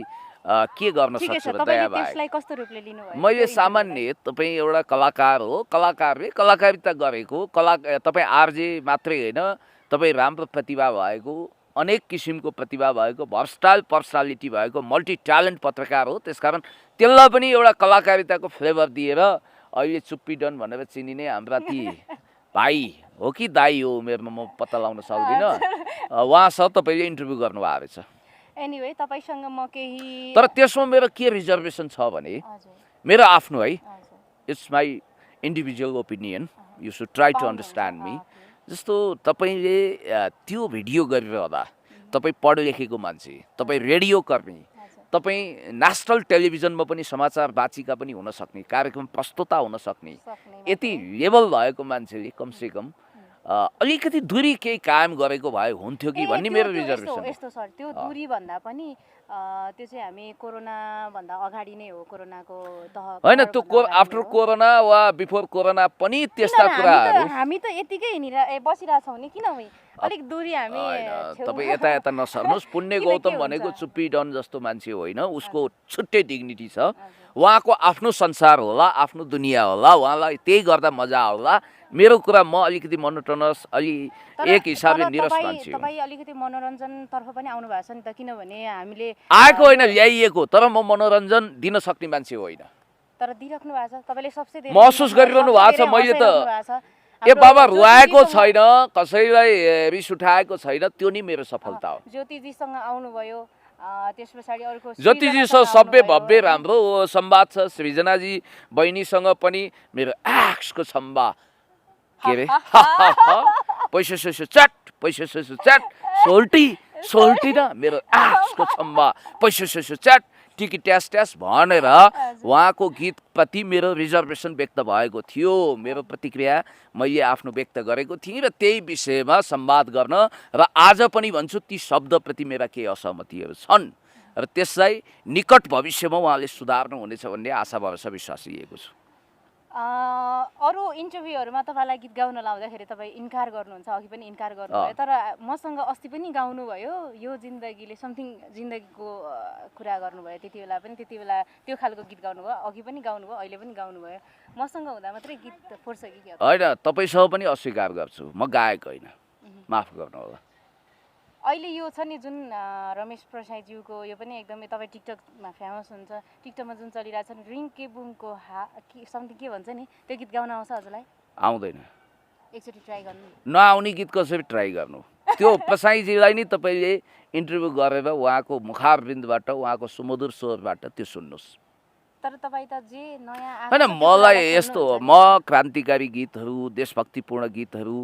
के गर्न सक्छु दया भए मैले सामान्य तपाईँ एउटा कलाकार हो कलाकारले कलाकारिता गरेको तपाईँ आरजे मात्रै होइन तपाईँ राम्रो प्रतिभा भएको अनेक किसिमको प्रतिभा भएको भर्सटाइल पर्सनालिटी भएको मल्टी ट्यालेन्ट पत्रकार हो त्यसकारण त्यसलाई पनि एउटा कलाकारिताको फ्लेभर दिएर अहिले चुप्पीडन भनेर चिनिने हाम्रा ती भाइ हो कि दाई हो उमेरमा म पत्ता लगाउन सक्दिनँ उहाँसँग तपाईँले इन्टरभ्यू गर्नुभएको रहेछ एनिवे तपाईसँग म केही तर त्यसमा मेरो के रिजर्भेसन छ भने मेरो आफ्नो है it's my individual opinion you should try to understand me जस्तो तपाईँले त्यो भिडियो गरिरहँदा तपाईँ पढ लेखेको मान्छे तपाईँ रेडियो कर्मी तपाईँ नेसनल टेलिभिजनमा पनि समाचार वाचिका पनि हुन सक्ने कार्यक्रम प्रस्तुता हुन सक्ने यति लेभल भएको मान्छेले कमसेकम अलिकति दूरी केही कायम गरेको भए हुन्थ्यो कि भन्ने मेरो रिजर्भेसन यस्तो सर त्यो दूरी भन्दा पनि त्यो चाहिँ हामी कोरोना भन्दा अगाडि नै हो कोरोनाको तह होइन त्यो आफ्टर कोरोना वा बिफोर कोरोना पनि त्यस्ता कुराहरू हामी त यतिकै बसिरहेछौँ नि किन अलिक दूरी हामी तपाईँ यता नसर्नुहोस् पुण्य गौतम भनेको चुप्पी डन जस्तो मान्छे होइन उसको छुट्टै डिग्निटी छ उहाँको आफ्नो संसार होला आफ्नो दुनियाँ होला उहाँलाई त्यही गर्दा मजा होला मेरो कुरा म अलिकति मोनोटोनस अलि एक हिसाबले निरस मान्छे हो तपाईँ अलिकति मनोरञ्जनतर्फ पनि आउनु भएको छ नि त किनभने हामीले आएको होइन ल्याइएको तर म मनोरञ्जन दिन सक्ने मान्छे होइन तर दिइराख्नु भएको छ तपाईँले सबसे धेरै महसुस गरिरहनु भएको छ मैले त ए बाबा रुवाएको छैन कसैलाई रिस उठाएको छैन त्यो नि मेरो सफलता हो ज्योतिजीसँग आउनुभयो त्यस पछाडि अर्को ज्योतिजीसँग सभ्य भव्य राम्रो संवाद छ सृजनाजी बहिनीसँग पनि मेरो एक्सको संवाद के रे पैसा चट सोल्टी न मेरो एक्सको संवाद पैसा चट टिकी ट्यास भनेर उहाँको गीतप्रति मेरो रिजर्भेसन व्यक्त भएको थियो मेरो प्रतिक्रिया मैले आफ्नो व्यक्त गरेको थिएँ र त्यही विषयमा संवाद गर्न र आज पनि भन्छु ती शब्दप्रति मेरा केही असहमतिहरू छन् र त्यसलाई निकट भविष्यमा उहाँले सुधार्नुहुनेछ भन्ने आशा भरोसा विश्वास लिएको छु अरू इन्टरभ्यूहरूमा तपाईँलाई गीत गाउन लाउँदाखेरि तपाईँ इन्कार गर्नुहुन्छ अघि पनि इन्कार गर्नुभयो तर मसँग अस्ति पनि गाउनुभयो यो जिन्दगीले समथिङ जिन्दगीको कुरा गर्नुभयो त्यति बेला त्यो खालको गीत गाउनुभयो अघि पनि गाउनुभयो अहिले पनि गाउनुभयो मसँग हुँदा मात्रै गीत फोर्छ कि होइन तपाईँसँग पनि अस्वीकार गर्छु म गायक होइन माफ गर्नु होला अहिले यो छ नि जुन रमेश प्रसाईज्यूको यो पनि एकदमै तपाईँ टिकटकमा फेमस हुन्छ टिकटकमा जुन चलिरहेको छ नि रिङ केबुङको समथिङ के भन्छ नि त्यो गीत गाउन आउँछ हजुरलाई आउँदैन एकचोटि ट्राई गर्नु नआउने गीत कसरी ट्राई गर्नु त्यो प्रसाईजीलाई नि तपाईँले इन्टरभ्यू गरेर उहाँको मुखारबिन्दबाट उहाँको सुमधुर स्वरबाट त्यो सुन्नुहोस् तर तपाईँ त जे नयाँ होइन मलाई यस्तो हो म क्रान्तिकारी गीतहरू देशभक्तिपूर्ण गीतहरू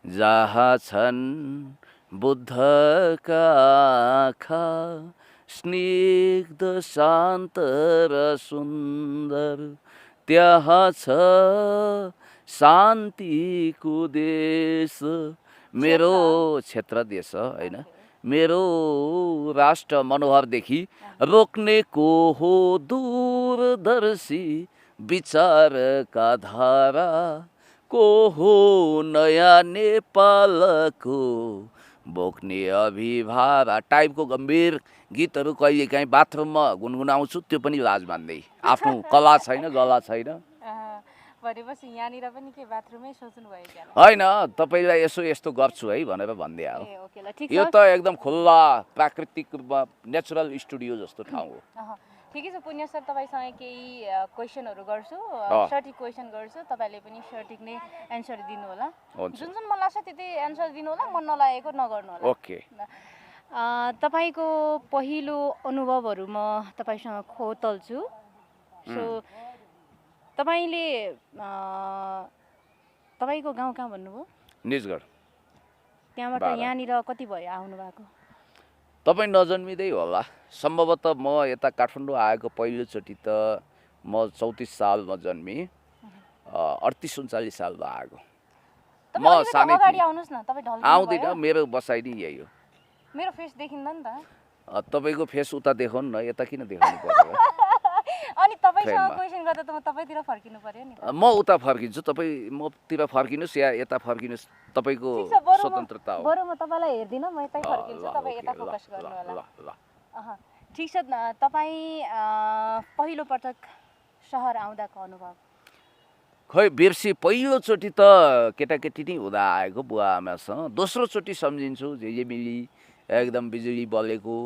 जहाँ छन् बुद्धका आँखा स्निग्ध शान्त र सुन्दर त्यहाँ छ शान्तिको देश मेरो क्षेत्र देश होइन मेरो राष्ट्र मनोहरदेखि रोक्ने को हो दूरदर्शी विचारका धारा को हो नयाँ नेपालको बोक्ने अभिभारा टाइपको गम्भीर गीतहरू कहिलेकाहीँ बाथरुममा गुनगुनाउँछु त्यो पनि लाज मान्दै आफ्नो कला छैन गला छैन भनेपछि यहाँनिर पनि के बाथरुमै सोच्नु भयो क्या होइन तपाईँलाई यसो यस्तो गर्छु है भनेर भनिदिए हो ए ओके ल ठिक यो छ त एकदम खुल्ला प्राकृतिक रूपमा नेचुरल स्टुडियो जस्तो ठाउँ हो ठिकै छ पुण्य सर तपाईँसँग केही क्वेसनहरू गर्छु सठिक क्वेसन गर्छु तपाईँले पनि सठिक नै एन्सर दिनु होला हुन्छ जुन जुन मन लाग्छ त्यति एन्सर दिनु होला मन नलागेको नगर्नु होला ओके तपाईँको पहिलो अनुभवहरू म तपाईँसँग खोतल्छु सो तपाईँले तपाईँको गाउँ कहाँ भन्नुभयो निजगढ त्यहाँबाट यहाँनिर कति भयो आउनु भएको तपाईँ नजन्मिँदै होला सम्भवतः म यता काठमाडौँ आएको पहिलोचोटि त म 34 सालमा जन्मेँ 38-39 सालमा आएको म सानै आउँदिनँ मेरो बसाइ नै यही हो मेरो फेस देखिँदैन नि त तपाईँको फेस उता देखाउनु न यता किन देखाउनु पर्यो अनि तपाईँसँग क्वेसन गर्दा त म तपाईँतिर फर्किनु पर्यो नि म उता फर्किन्छु तपाईँ मतिर फर्किनुहोस् या यता फर्किनुहोस् तपाईँको स्वतन्त्रता हो बरु म तपाईँलाई हेर्दिनँ म यतै फर्किन्छु तपाईँ यता फोकस गर्नु होला ठिक छ तपाईँ पहिलो पटक सहर आउँदाको अनुभव खै बिर्सी पहिलोचोटि त केटाकेटी नै हुँदा आएको बुवा आमासँग दोस्रोचोटि सम्झिन्छु जे मिली एकदम बिजुली बलेको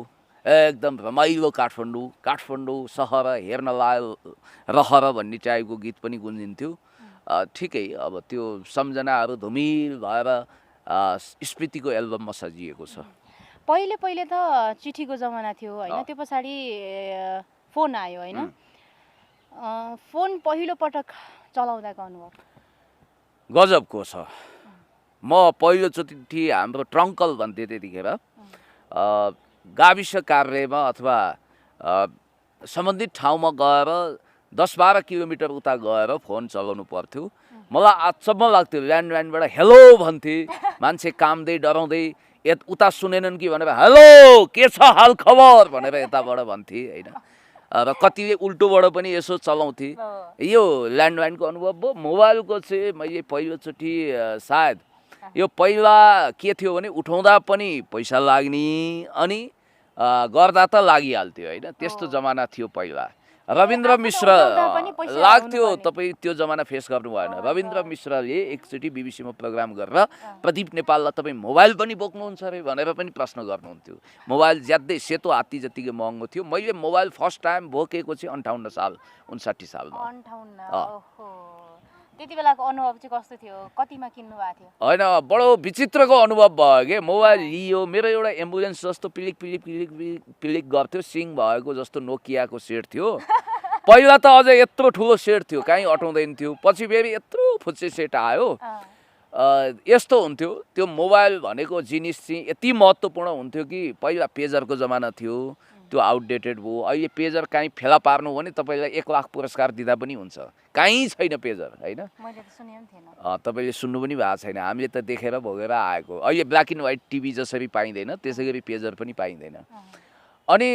एकदम रमाइलो काठमाडौँ सहर हेर्न लायल रहर भन्ने टाइपको गीत पनि गुन्जिन्थ्यो ठिकै अब त्यो सम्झनाहरू धुमिल भएर स्मृतिको एल्बममा सजिएको छ पहिले त चिठीको जमाना थियो होइन त्यो पछाडि फोन आयो होइन फोन पहिलो पटक चलाउँदाको अनुभव गजबको छ म पहिलोचोटि हाम्रो ट्रङ्कल भन्थे त्यतिखेर गाविस कार्यमा अथवा सम्बन्धित ठाउँमा गएर 10-12 किलोमिटर उता गएर फोन चलाउनु पर्थ्यो मलाई अचम्म लाग्थ्यो ल्यान्डलाइनबाट हेलो भन्थे मान्छे कामदै डराउँदै उता सुनेनन् कि भनेर हेलो के छ हाल खबर भनेर यताबाट भन्थे होइन र कतिले उल्टोबाट पनि यसो चलाउँथे यो ल्यान्डलाइनको अनुभव भयो मोबाइलको चाहिँ मैले पहिलोचोटि सायद यो पहिला के थियो भने उठाउँदा पनि पैसा लाग्ने अनि गर्दा त लागिहाल्थ्यो होइन त्यस्तो जमाना थियो पहिला रविन्द्र मिश्र लाग्थ्यो तपाईँ त्यो जमाना फेस गर्नु भएन रविन्द्र मिश्रले एकचोटि बिबिसीमा प्रोग्राम गरेर प्रदीप नेपाललाई तपाईँ मोबाइल पनि बोक्नुहुन्छ अरे भनेर पनि प्रश्न गर्नुहुन्थ्यो मोबाइल ज्यादै सेतो हात्ती जतिको महँगो थियो मैले मोबाइल फर्स्ट टाइम बोकेको चाहिँ 58 साल 59 सालमा त्यति बेलाको अनुभव चाहिँ कस्तो थियो कतिमा किन्नु भएको थियो होइन बडो विचित्रको अनुभव भयो के मोबाइल लियो मेरो एउटा एम्बुलेन्स जस्तो पिलिक गर्थ्यो सिङ भएको जस्तो नोकियाको सेट थियो पहिला त अझ यत्रो ठुलो सेट थियो कहीँ अटाउँदैन थियो पछि फेरि यत्रो फुच्चे सेट आयो यस्तो हुन्थ्यो त्यो मोबाइल भनेको जिनिस चाहिँ यति महत्त्वपूर्ण हुन्थ्यो कि पहिला पेजरको जमाना थियो त्यो आउटडेटेड भयो अहिले पेजर कहीँ फेला पार्नु भने तपाईँलाई 1 लाख पुरस्कार दिँदा पनि हुन्छ कहीँ छैन पेजर होइन तपाईँले सुन्नु पनि भएको छैन हामीले त देखेर भोगेर आएको अहिले ब्ल्याक एन्ड व्हाइट टिभी जसरी पाइँदैन त्यसै गरी पेजर पनि पाइँदैन अनि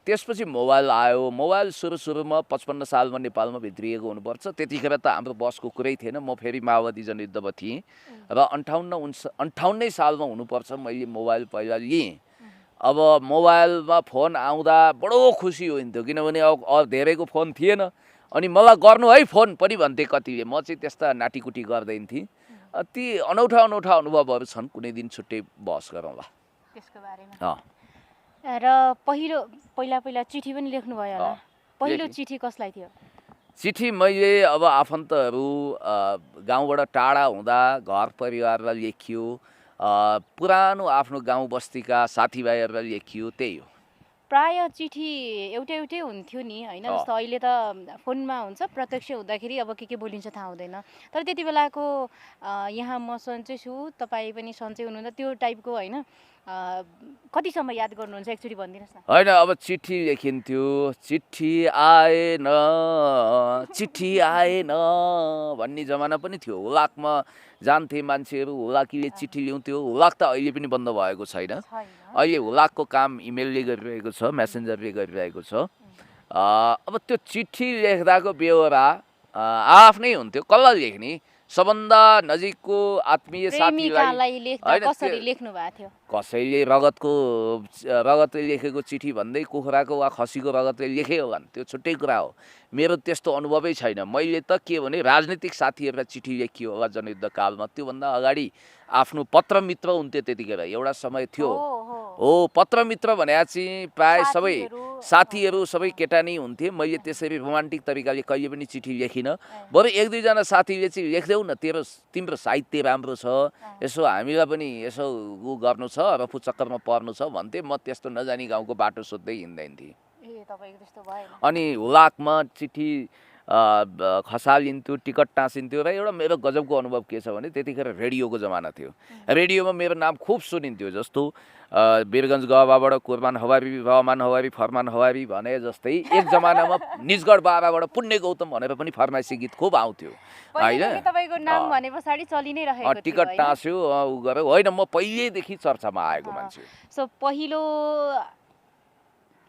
त्यसपछि मोबाइल आयो मोबाइल सुरुमा 55 सालमा नेपालमा भित्रिएको हुनुपर्छ त्यतिखेर त हाम्रो बसको कुरै थिएन म फेरि माओवादी जनयुद्धमा थिएँ र 58 सालमा हुनुपर्छ मैले मोबाइल पहिला लिएँ अब मोबाइलमा फोन आउँदा बडो खुसी हुन्थ्यो किनभने अब धेरैको फोन थिएन अनि मलाई गर्नु है फोन पनि भन्थे कतिले म चाहिँ त्यस्ता नाटीकुटी गर्दैन थिएँ ती अनौठा अनुभवहरू छन् कुनै दिन छुट्टै बहस गरौँला त्यसको बारेमा अँ र पहिला चिठी पनि लेख्नुभयो होला पहिलो लेखेँ। चिठी कसलाई थियो चिठी मैले अब आफन्तहरू गाउँबाट टाढा हुँदा घर परिवारलाई लेखियो पुरानो आफ्नो गाउँ बस्तीका साथीभाइहरूलाई लेखियो त्यही हो प्राय चिठी एउटै हुन्थ्यो नि होइन अँ। जस्तो अहिले त फोनमा हुन्छ प्रत्यक्ष हुँदाखेरि अब के बोलिन्छ थाहा हुँदैन तर त्यति बेलाको यहाँ म सन्चै छु तपाईँ पनि सन्चै हुनुहुन्छ त्यो टाइपको होइन कतिसम्म याद गर्नुहुन्छ एकचोटि भनिदिनुहोस् न होइन अब चिठी लेखिन्थ्यो चिठी आएन भन्ने जमाना पनि थियो हुलाकमा जान्थे मान्छेहरू हुलाकीले चिठी ल्याउँथ्यो हुलाक त अहिले पनि बन्द भएको छैन अहिले हुलाकको काम इमेलले गरिरहेको छ मेसेन्जरले गरिरहेको छ अब त्यो चिठी लेख्दाको बेहोरा आफ्नै हुन्थ्यो कसलाई लेख्ने सबभन्दा नजिकको आत्मीय साथीलाई प्रेमिकालाई लेख्दा होइन, कसरी त्यो- लेख्नु भएको थियो कसैले रगतले लेखेको चिठी भन्दै कुखुराको वा खसीको रगतले लेखे होलान् त्यो छुट्टै कुरा हो मेरो त्यस्तो अनुभवै छैन मैले त के भने राजनीतिक साथीहरूलाई चिठी लेखियो होला जनयुद्ध कालमा त्योभन्दा अगाडि आफ्नो पत्र मित्र हुन्थ्यो त्यतिखेर एउटा समय थियो हो पत्र मित्र भने चाहिँ प्राय सबै साथीहरू सबै केटा नै हुन्थे मैले त्यसरी रोमान्टिक तरिकाले कहिले पनि चिठी लेखिनँ बरु एक दुईजना साथीले चाहिँ लेख्देऊ न तिम्रो साहित्य राम्रो छ यसो हामीलाई पनि यसो उ गर्नु छ रफू चक्करमा पर्नु छ भन्थे म त्यस्तो नजानी गाउँको बाटो सोध्दै हिँड्दैन थिएँ ए तपाईँको त्यस्तो भएन अनि हुलाकमा चिठी खसालिन्थ्यो टिकट टाँसिन्थ्यो र एउटा मेरो गजबको अनुभव के छ भने त्यतिखेर रेडियोको जमाना थियो रेडियोमा मेरो नाम खुब सुनिन्थ्यो जस्तो वीरगञ्ज गहबाबाट कुरमान हवारी रहमान हवारी फरमान हवारी भने जस्तै एक जमानामा निजगढ बाबाबाट पुण्य गौतम भनेर पनि फरमाइसी गीत खुब आउँथ्यो होइन तपाईँको नाम भने पछाडि चलि नै रहेको थियो टिकट टाँस्यो उ गरेर होइन म पहिल्यैदेखि चर्चामा आएको मान्छे सो पहिलो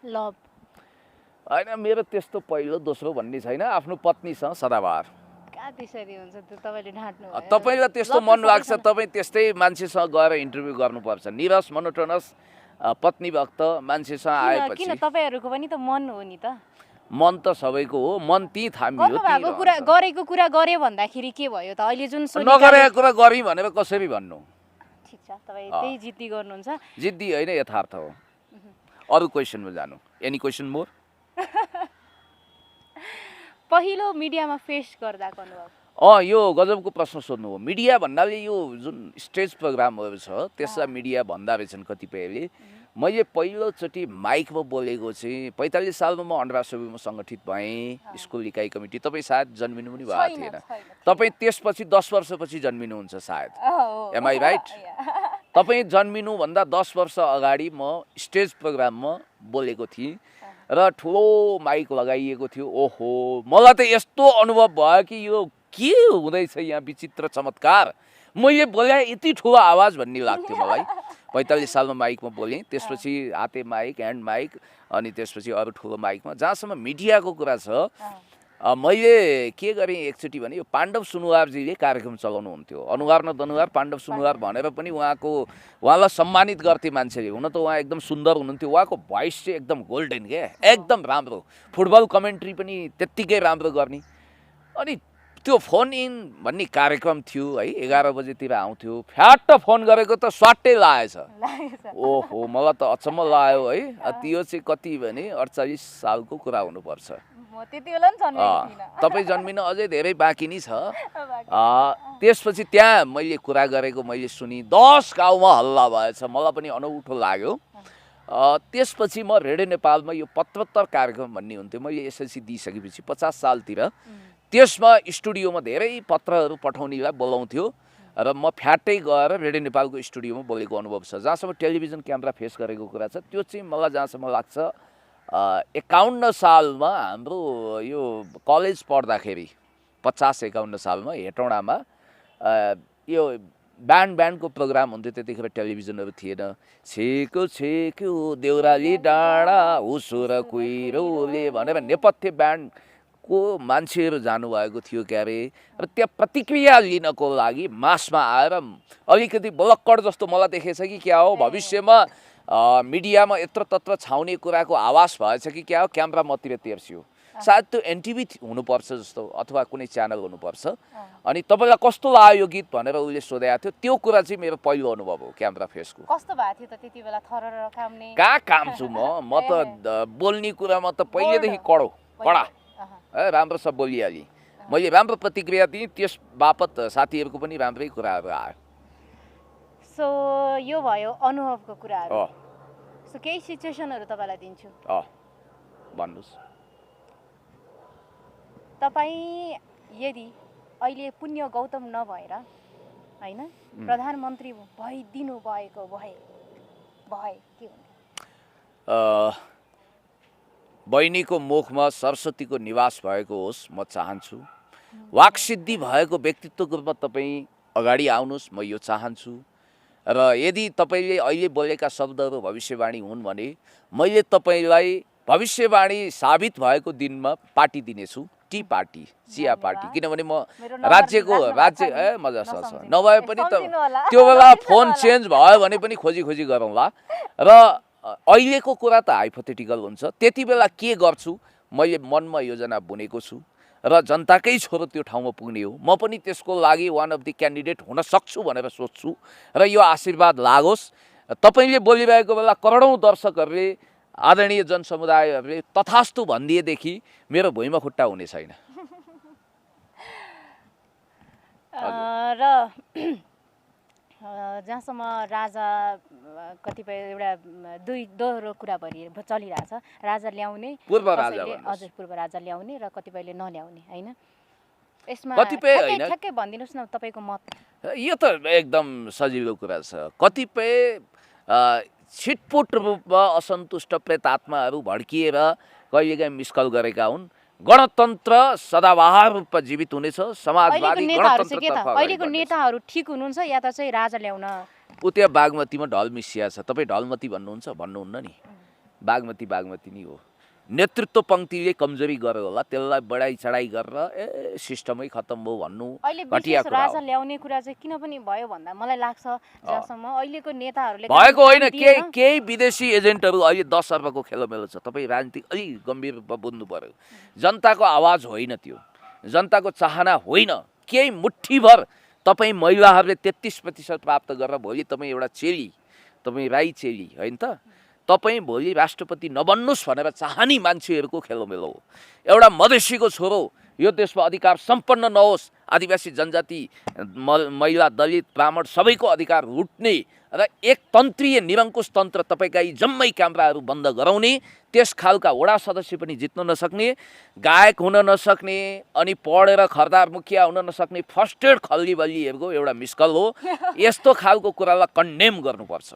लभ होइन मेरो त्यस्तो पहिलो दोस्रो भन्ने छैन आफ्नो पत्नीसँग सदाबार कहाँ त्यसरी हुन्छ त्यो तपाईँले ढाँट्नु भयो। तपाईँलाई त्यस्तो लभ त मन लाग्छ सबैसँग- तपाईँ त्यस्तै मान्छेसँग गएर इन्टरभ्यू गर्नुपर्छ निरस मोनोटोनस पत्नी भक्त मान्छेसँग आएपछि किन तपाईँहरूको पनि त मन हो नि त मन त सबैको हो मन ती थामियो गर्नुभएको कुरा गरेको कुरा गरे भन्दाखेरि के भयो त अहिले जुन नगरेको कुरा गरी भनेर कसरी भन्नु ठिक छ तपाईँ त्यही जिद्दी गर्नुहुन्छ जिद्दी होइन यथार्थ हो अरू क्वेसनमा जानु एनी क्वेसन मोर पहिलो मिडियामा फेस गर्दाको अनुभव यो गजबको प्रश्न सोध्नु हो मिडिया भन्नाले यो जुन स्टेज प्रोग्रामहरू छ त्यसलाई मिडिया भन्दा रहेछन् कतिपयले मैले पहिलोचोटि माइकमा बोलेको चाहिँ 45 सालमा म अन्डरासोबीमा सङ्गठित भएँ स्कुल इकाइ कमिटी तपाईँ सायद जन्मिनु पनि भएको थिएन तपाईँ त्यसपछि 10 वर्षपछि जन्मिनुहुन्छ सायद एम आई राइट तपाईँ जन्मिनुभन्दा 10 वर्ष अगाडि म स्टेज प्रोग्राममा बोलेको थिएँ र ठुलो माइक लगाइएको थियो ओहो मलाई त यस्तो अनुभव भयो कि यो के हुँदैछ यहाँ विचित्र चमत्कार मैले बोले यति ठुलो आवाज भन्ने लाग्थ्यो मलाई 45 सालमा माइकमा बोलेँ त्यसपछि हाते माइक ह्यान्ड माइक अनि त्यसपछि अरू ठुलो माइकमा जहाँसम्म मिडियाको कुरा छ मैले के गरेँ एकचोटि भने यो पाण्डव सुनुवारजीले कार्यक्रम चलाउनुहुन्थ्यो अनुहार न दनुहार पाण्डव सुनुवार भनेर पनि उहाँलाई सम्मानित गर्थे मान्छेले हुन त उहाँ एकदम सुन्दर हुनुहुन्थ्यो उहाँको भोइस चाहिँ एकदम गोल्डन क्या एकदम राम्रो फुटबल कमेन्ट्री पनि त्यत्तिकै राम्रो गर्ने अनि त्यो फोन इन भन्ने कार्यक्रम थियो है 11 बजेतिर आउँथ्यो फ्याट्ट फोन गरेको त स्वाट्टै लागेछ ओहो मलाई त अचम्म लाग्यो है त्यो चाहिँ कति भने 48 सालको कुरा हुनुपर्छ तपाईँ जन्मिन अझै धेरै बाँकी नै छ त्यसपछि त्यहाँ मैले कुरा गरेको मैले सुनि 10 गाउँमा हल्ला भएछ मलाई पनि अनौठो लाग्यो त्यसपछि म रेडियो नेपालमा यो पत्रोत्तर कार्यक्रम भन्ने हुन्थ्यो मैले एसएलसी दिइसकेपछि 50 सालतिर त्यसमा स्टुडियोमा धेरै पत्रहरू पठाउनेलाई बोलाउँथ्यो र म फ्याट्टै गएर रेडियो नेपालको स्टुडियोमा बोलेको अनुभव छ जहाँसम्म टेलिभिजन क्यामेरा फेस गरेको कुरा छ त्यो चाहिँ मलाई जहाँसम्म लाग्छ 51 सालमा हाम्रो यो कलेज पढ्दाखेरि 50-51 सालमा हेटौँडामा यो ब्यान्डको प्रोग्राम हुन्थ्यो त्यतिखेर टेलिभिजनहरू थिएन छेको छेक्यो देउराली डाँडा हुसो र कुहिरोले भनेर नेपथ्य ब्यान्डको मान्छेहरू जानुभएको थियो क्यारे र त्यहाँ प्रतिक्रिया लिनको लागि मासमा आएर अलिकति बलक्कड जस्तो मलाई देखेछ कि क्या हो भविष्यमा मिडियामा यत्र तत्र छाउने कुराको आवाज भएछ कि क्या हो क्यामेरा मतिर तेर्स्यो सायद त्यो एनटिभी हुनुपर्छ जस्तो अथवा कुनै च्यानल हुनुपर्छ अनि तपाईँलाई कस्तो लाग्यो यो गीत भनेर उसले सोधेको थियो त्यो कुरा चाहिँ मेरो पहिलो अनुभव हो क्यामेरा फेसको कस्तो भएको थियो त त्यति बेला थरर काम्ने कहाँ काम छु म त बोल्ने कुरामा त पहिलेदेखि कडा है राम्रो सब बोलिहालेँ मैले राम्रो प्रतिक्रिया दिएँ त्यस बापत साथीहरूको पनि राम्रै कुराहरू आयो सो यो भयो अनुभवको कुराहरू सो केही सिचुएसनहरू तपाईँलाई दिन्छु भन्नुहोस् तपाईँ यदि अहिले पुण्य गौतम नभएर होइन प्रधानमन्त्री भइदिनु भएको भए के हुन्थ्यो बहिनीको मुखमा सरस्वतीको निवास भएको होस् म चाहन्छु वाक्सिद्धि भएको व्यक्तित्वको रूपमा तपाईँ अगाडि आउनुहोस् म यो चाहन्छु र यदि तपाईँले अहिले बोलेका शब्दहरू भविष्यवाणी हुन् भने मैले तपाईँलाई भविष्यवाणी साबित भएको दिनमा पार्टी दिनेछु टी पार्टी चिया पार्टी किनभने म राज्य मजा छ नभए पनि त त्यो बेला फोन चेन्ज भयो भने पनि खोजी गरौँला र अहिलेको कुरा त हाइपोथेटिकल हुन्छ त्यति बेला के गर्छु मैले मनमा योजना बुनेको छु र जनताकै छोरो त्यो ठाउँमा पुग्ने हो म पनि त्यसको लागि वान अफ द क्यान्डिडेट हुन सक्छु भनेर सोच्छु र यो आशीर्वाद लागोस् तपाईँले बोलिरहेको बेला करोडौँ दर्शकहरूले आदरणीय जनसमुदायहरूले तथास्तु भनिदिएदेखि मेरो भुइँमा खुट्टा हुने छैन र जहाँसम्म राजा कतिपय एउटा दुई दोहोरो कुरा चलिरहेछ राजा ल्याउने पूर्व राजा हजुर पूर्व राजा ल्याउने र कतिपयले नल्याउने होइन यसमा कतिपय होइन ठ्याक्कै भनिदिनुहोस् न तपाईँको मत यो त एकदम सजिलो कुरा छ कतिपय छिटपुट रूपमा असन्तुष्ट प्रेतात्माहरू भड्किएर कहिलेकाहीँ मिसकल गरेका हुन् गणतन्त्र सदाबहार रूपमा जीवित हुनेछ समाजवादी अहिलेको नेताहरू ठिक हुनुहुन्छ या त चाहिँ राजा ल्याउन उता बागमतीमा ढल मिसिया छ तपाईँ ढलमती भन्नुहुन्न नि बागमती नै हो नेतृत्व पङ्क्तिले कमजोरी गर्यो होला त्यसलाई बढाइ चढाइ गरेर सिस्टमै खत्तम भयो भन्नु घटिया कुरा राजा ल्याउने कुरा चाहिँ किन पनि भयो भन्दा मलाई लाग्छ जहाँसम्म अहिलेको नेताहरूले भएको होइन केही विदेशी एजेन्टहरू अहिले 10 अर्बको खेलोमेलो छ तपाईँ राजनीति अलि गम्भीर रूपमा बुझ्नु पर्यो जनताको आवाज होइन त्यो जनताको चाहना होइन केही मुठ्ठीभर तपाईँ महिलाहरूले 33% प्राप्त गरेर भोलि तपाईँ एउटा चेली तपाईँ राई चेली होइन त तपाईँ भोलि राष्ट्रपति नबन्नुहोस् भनेर चाहने मान्छेहरूको खेलोमेलो हो एउटा मधेसीको छोरो यो देशमा अधिकार सम्पन्न नहोस् आदिवासी जनजाति महिला दलित ब्राह्मण सबैको अधिकार लुट्ने र एक तन्त्रीय निरङ्कुश तन्त्र तपाईँका यी जम्मै क्यामेराहरू बन्द गराउने त्यस खालका वडा सदस्य पनि जित्न नसक्ने गायक हुन नसक्ने अनि पढेर खरदार मुखिया हुन नसक्ने फर्स्टेड खल्ली बल्लीहरूको एउटा मिस्कल हो यस्तो खालको कुरालाई कन्डेम गर्नुपर्छ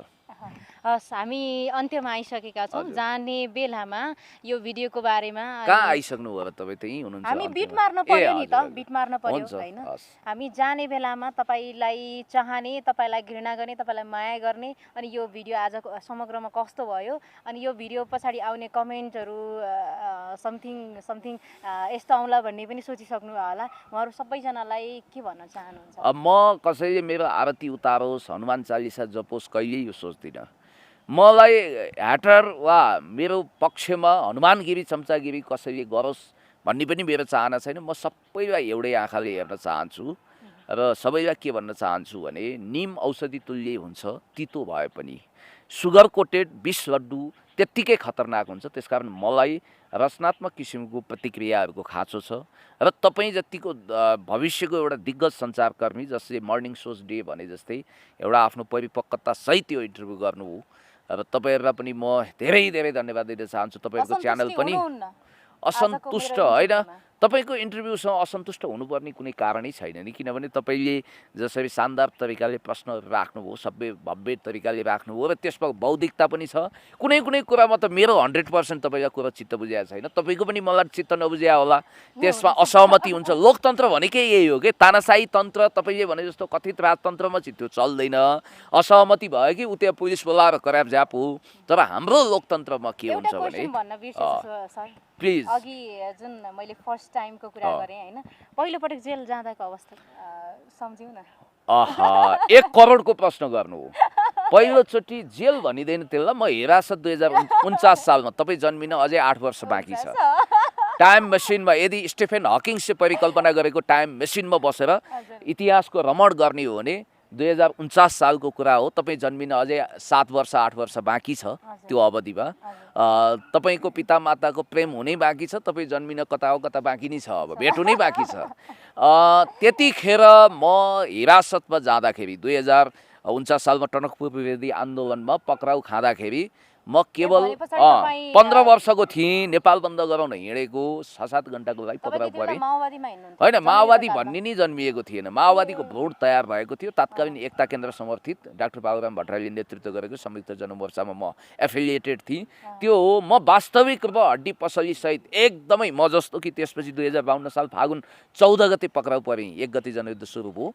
हामी अन्त्यमा आइसकेका छौँ जाने बेलामा यो भिडियोको बारेमा कहाँ आइसक्नु हो र तपाईँ त्यही हुनुहुन्छ हामी बिट मार्न पर्यो नि त बिट मार्न पर्यो हैन हामी जाने बेलामा तपाईलाई चाहने तपाईलाई घृणा गर्ने तपाईलाई माया गर्ने अनि यो भिडियो आजको समग्रमा कस्तो भयो अनि यो भिडियो पछाडि आउने कमेन्टहरू समथिङ यस्तो आउला भन्ने पनि सोचिसक्नु होला उहाँहरू सबैजनालाई के भन्न चाहनुहुन्छ म कसैले मेरो आरती उतारोस् हनुमान चालिसा जपोस् कहिल्यै यो सोच्दिनँ मलाई ह्याटर वा मेरो पक्षमा हनुमानगिरी चम्चागिरी कसैले गरोस् भन्ने पनि मेरो चाहना छैन म सबैलाई एउटै आँखाले हेर्न चाहन्छु र सबैलाई के भन्न चाहन्छु भने निम औषधि तुल्य हुन्छ तितो भए पनि सुगर कोटेड विष लड्डु त्यत्तिकै खतरनाक हुन्छ त्यसकारण मलाई रचनात्मक किसिमको प्रतिक्रियाहरूको खाँचो छ र तपाईँ जतिको भविष्यको एउटा दिग्गज सञ्चारकर्मी जसले मर्निङ सोज डे भने जस्तै एउटा आफ्नो परिपक्वता सहित यो इन्टरभ्यू गर्नु हो र तपाईहरुलाई पनि म धेरै धेरै धन्यवाद दिन चाहन्छु तपाईहरुको च्यानल पनि असन्तुष्ट हैन तपाईको इन्टरभ्यूसँग असन्तुष्ट हुनुपर्ने कुनै कारणै छैन नि किनभने तपाईले जसरी शानदार तरिकाले प्रश्नहरु राख्नुभयो सबै भव्य तरिकाले राख्नुभयो र त्यसमा बौद्धिकता पनि छ कुनै कुनै कुरामा त मेरो 100% तपाईलाई कुरा चित्त बुझाएको छैन तपाईको पनि मलाई चित्त नबुझ्या होला त्यसमा असहमति हुन्छ लोकतन्त्र भनेकै यही हो के तानाशाही तन्त्र तपाईले भने जस्तो कथित राजतन्त्रमा चाहिँ त्यो चल्दैन असहमति भयो कि उता पुलिस बोलाएर कराप जाप हो तर हाम्रो लोकतन्त्रमा के हुन्छ भने प्लिज अघि जुन मैले फर्स्ट टाइमको कुरा गरे हैन पहिलो पटक जेल जाँदाको अवस्था सम्झिउ न आहा 1 करोडको प्रश्न गर्नु हो पहिलो चोटी जेल भनिदैन त्यसलाई म हिरासत 2049 सालमा तपाई जन्मिन अझै 8 वर्ष बाँकी छ टाइम मेसिनमा यदि स्टेफेन हकिङ्सले परिकल्पना गरेको टाइम मेसिनमा बसेर इतिहासको रमण गर्ने हो भने 2049 सालको कुरा हो। तपाईँ जन्मिन अझै 7 वर्ष 8 वर्ष बाँकी छ त्यो अवधिमा। तपाईँको पितामाताको प्रेम हुनै बाँकी छ, तपाईँ जन्मिन कता हो कता बाँकी नै छ, अब भेट हुनै बाँकी छ। त्यतिखेर म हिरासतमा जाँदाखेरि 2049 सालमा टनकपुर विरोधी आन्दोलनमा पक्राउ खाँदाखेरि म केवल 15 वर्षको थिएँ। नेपाल बन्द गराउन हिँडेको 6-7 घन्टाको लागि पक्राउ परेँ। होइन, माओवादी भन्ने नै जन्मिएको थिएन। माओवादीको भोट तयार भएको थियो। तत्कालीन एकता केन्द्र समर्थित डाक्टर बाबुराम भट्टराईले नेतृत्व गरेको संयुक्त जनमोर्चामा म एफिलिएटेड थिएँ। त्यो हो, म वास्तविक रूपमा हड्डी पसलीसहित एकदमै म जस्तो कि त्यसपछि 2052 साल फागुन 14 गते पक्राउ परेँ। 1 गते जनयुद्ध सुरु भयो।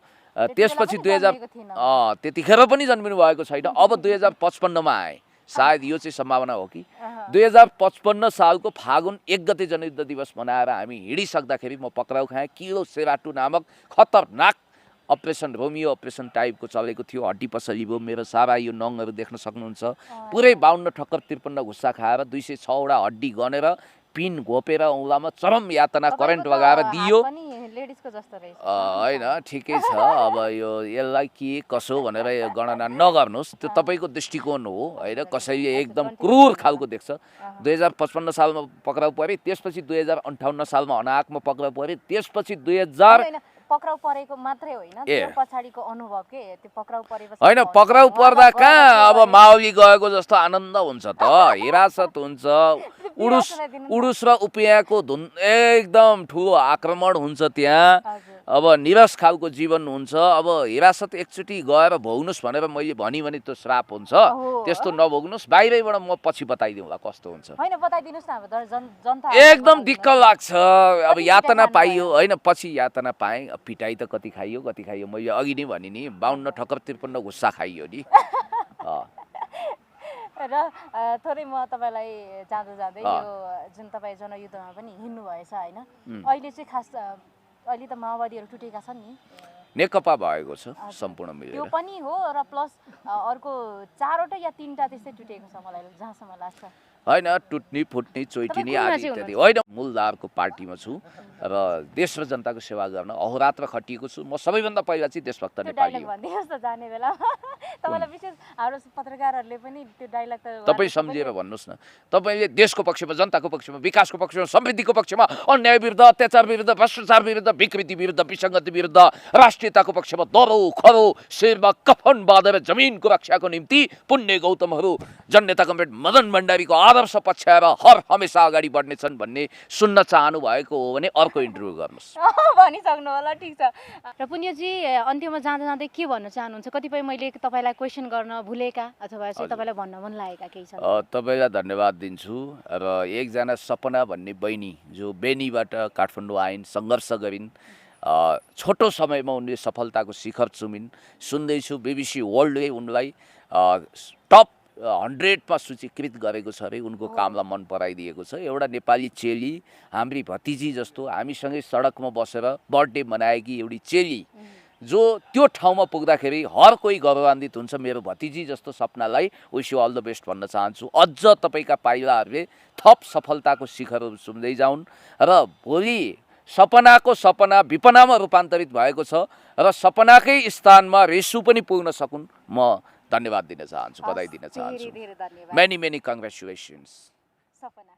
त्यसपछि 2000 त्यतिखेर पनि जन्मिनु भएको छैन। अब 2055 मा आएँ। सायद यो चाहिँ सम्भावना हो कि 2055 सालको फागुन 1 गते जनयुद्ध दिवस मनाएर हामी हिँडिसक्दाखेरि म पक्राउ खाएँ। किलो सेराटु नामक खतरनाक अपरेसन रोमियो अपरेसन टाइपको चलेको थियो। हड्डी पसली भयो। मेरो सारा यो नङहरू देख्न सक्नुहुन्छ। पुरै 52 ठक्कर 53 घुस्सा खाएर 206 वटा हड्डी गनेर पिन घोपेर औँलामा चरम यातना करेन्ट लगाएर दियो। होइन, ठिकै छ। अब यसलाई के कसो भनेर गणना नगर्नुहोस्, त्यो तपाईँको दृष्टिकोण हो होइन। कसैले एकदम क्रूर खालको देख्छ। 2055 सालमा पक्राउ परे, त्यसपछि 2058 सालमा अनाकमा पक्राउ परे, त्यसपछि 2000 पक्राउ परेको मात्रै होइन, त्यो पछाडिको अनुभव के त्यो पक्राउ परेपछि होइन, पक्राउ पर्दा कहाँ अब माओवादी गएको जस्तो आनन्द हुन्छ त। हिरासत हुन्छ, उडुस र उपियाँको धुन एकदम ठुलो आक्रमण हुन्छ त्यहाँ। अब निरस खालको जीवन हुन्छ। अब हिरासत एकचोटि गएर भोग्नुहोस् भनेर मैले भने त्यो श्राप हुन्छ। त्यस्तो नभोग्नुहोस्। बाहिरैबाट म पछि बताइदिउँला कस्तो हुन्छ। होइन, बताइदिनुस् न। अब जनता एकदम दिक्क लाग्छ। अब यातना पाइयो होइन, पछि यातना पाएँ। पिटाइ त कति खाइयो कति खाइयो। मैले अघि नै भने नि 52 ठक्कर 53 घुस्सा खाइयो नि। र थोरै म तपाईँलाई जाँदा जाँदै यो जुन तपाईँ जनयुद्धमा पनि हिँड्नु भएछ होइन, अहिले चाहिँ खास अहिले त माओवादीहरू टुटेका छन् नि, नेकपा भएको छ सम्पूर्ण मिलेर। त्यो पनि हो र प्लस अर्को 4वटा या 3टा त्यस्तै टुटेको छ मलाई जहाँसम्म लाग्छ। होइन, टुट्ने फुट्ने चोइटिने आदि इत्यादि होइन। मूलधारको पार्टीमा छु र देश र जनताको सेवा गर्न अहोरात्र खटिएको छु। म सबैभन्दा पहिला चाहिँ देशभक्त नेपाली हो। भनिदिनुहोस् त जाने बेला। तपाईँलाई विशेष हाम्रो पत्रकारहरूले पनि त्यो डायलग त तपाईँ सम्झेर भन्नुहोस् न। तपाईँले देशको पक्षमा, जनताको पक्षमा, विकासको पक्षमा, समृद्धिको पक्षमा, अन्याय विरुद्ध, अत्याचार विरुद्ध, भ्रष्टाचार विरुद्ध, विकृति विरुद्ध, विसङ्गति विरुद्ध, राष्ट्रियताको पक्षमा दरो खरो शिरमा कफन बाँधेर जमिनको रक्षाको निम्ति पुण्य गौतमहरू जननेता कमरेड मदन भण्डारीको आदर्श पछ्याएर हर हमेसा अगाडि बढ्नेछन् भन्ने सुन्न चाहनु भएको हो भने अर्को इन्टरभ्यू गर्नुहोस्। भनिसक्नु होला। ठिक छ। र पुण्यजी, अन्त्यमा जाँदा जाँदै के भन्न चाहनुहुन्छ? कतिपय मैले तपाईँलाई क्वेसन गर्न भुलेका अथवा चाहिँ तपाईँलाई भन्न मन लागेका केही छन्? तपाईँलाई धन्यवाद दिन्छु। र एकजना सपना भन्ने बहिनी जो बेनीबाट काठमाडौँ आइन्, सङ्घर्ष गरिन्, छोटो समयमा उनले सफलताको शिखर चुमिन्। सुन्दैछु BBC वर्ल्डले उनलाई टप 100मा सूचीकृत गरेको छ अरे। उनको कामलाई मन पराइदिएको छ। एउटा नेपाली चेली, हाम्री भतिजी जस्तो हामीसँगै सडकमा बसेर बर्थडे मनाएकी एउटी चेली जो त्यो ठाउँमा पुग्दाखेरि हर कोही गौरवान्वित हुन्छ। मेरो भतिजी जस्तो सपनालाई wish you all the best भन्न चाहन्छु। अझ तपाईँका पाइलाहरूले थप सफलताको शिखरहरू चुम्दै जाउन् र भोलि सपनाको सपना विपनामा रूपान्तरित भएको छ र सपनाकै स्थानमा रेसु पनि पुग्न सकुन्। म धन्यवाद दिन चाहन्छु, बधाई दिन चाहन्छु। धेरै धेरै धन्यवाद। Many congratulations. सपना।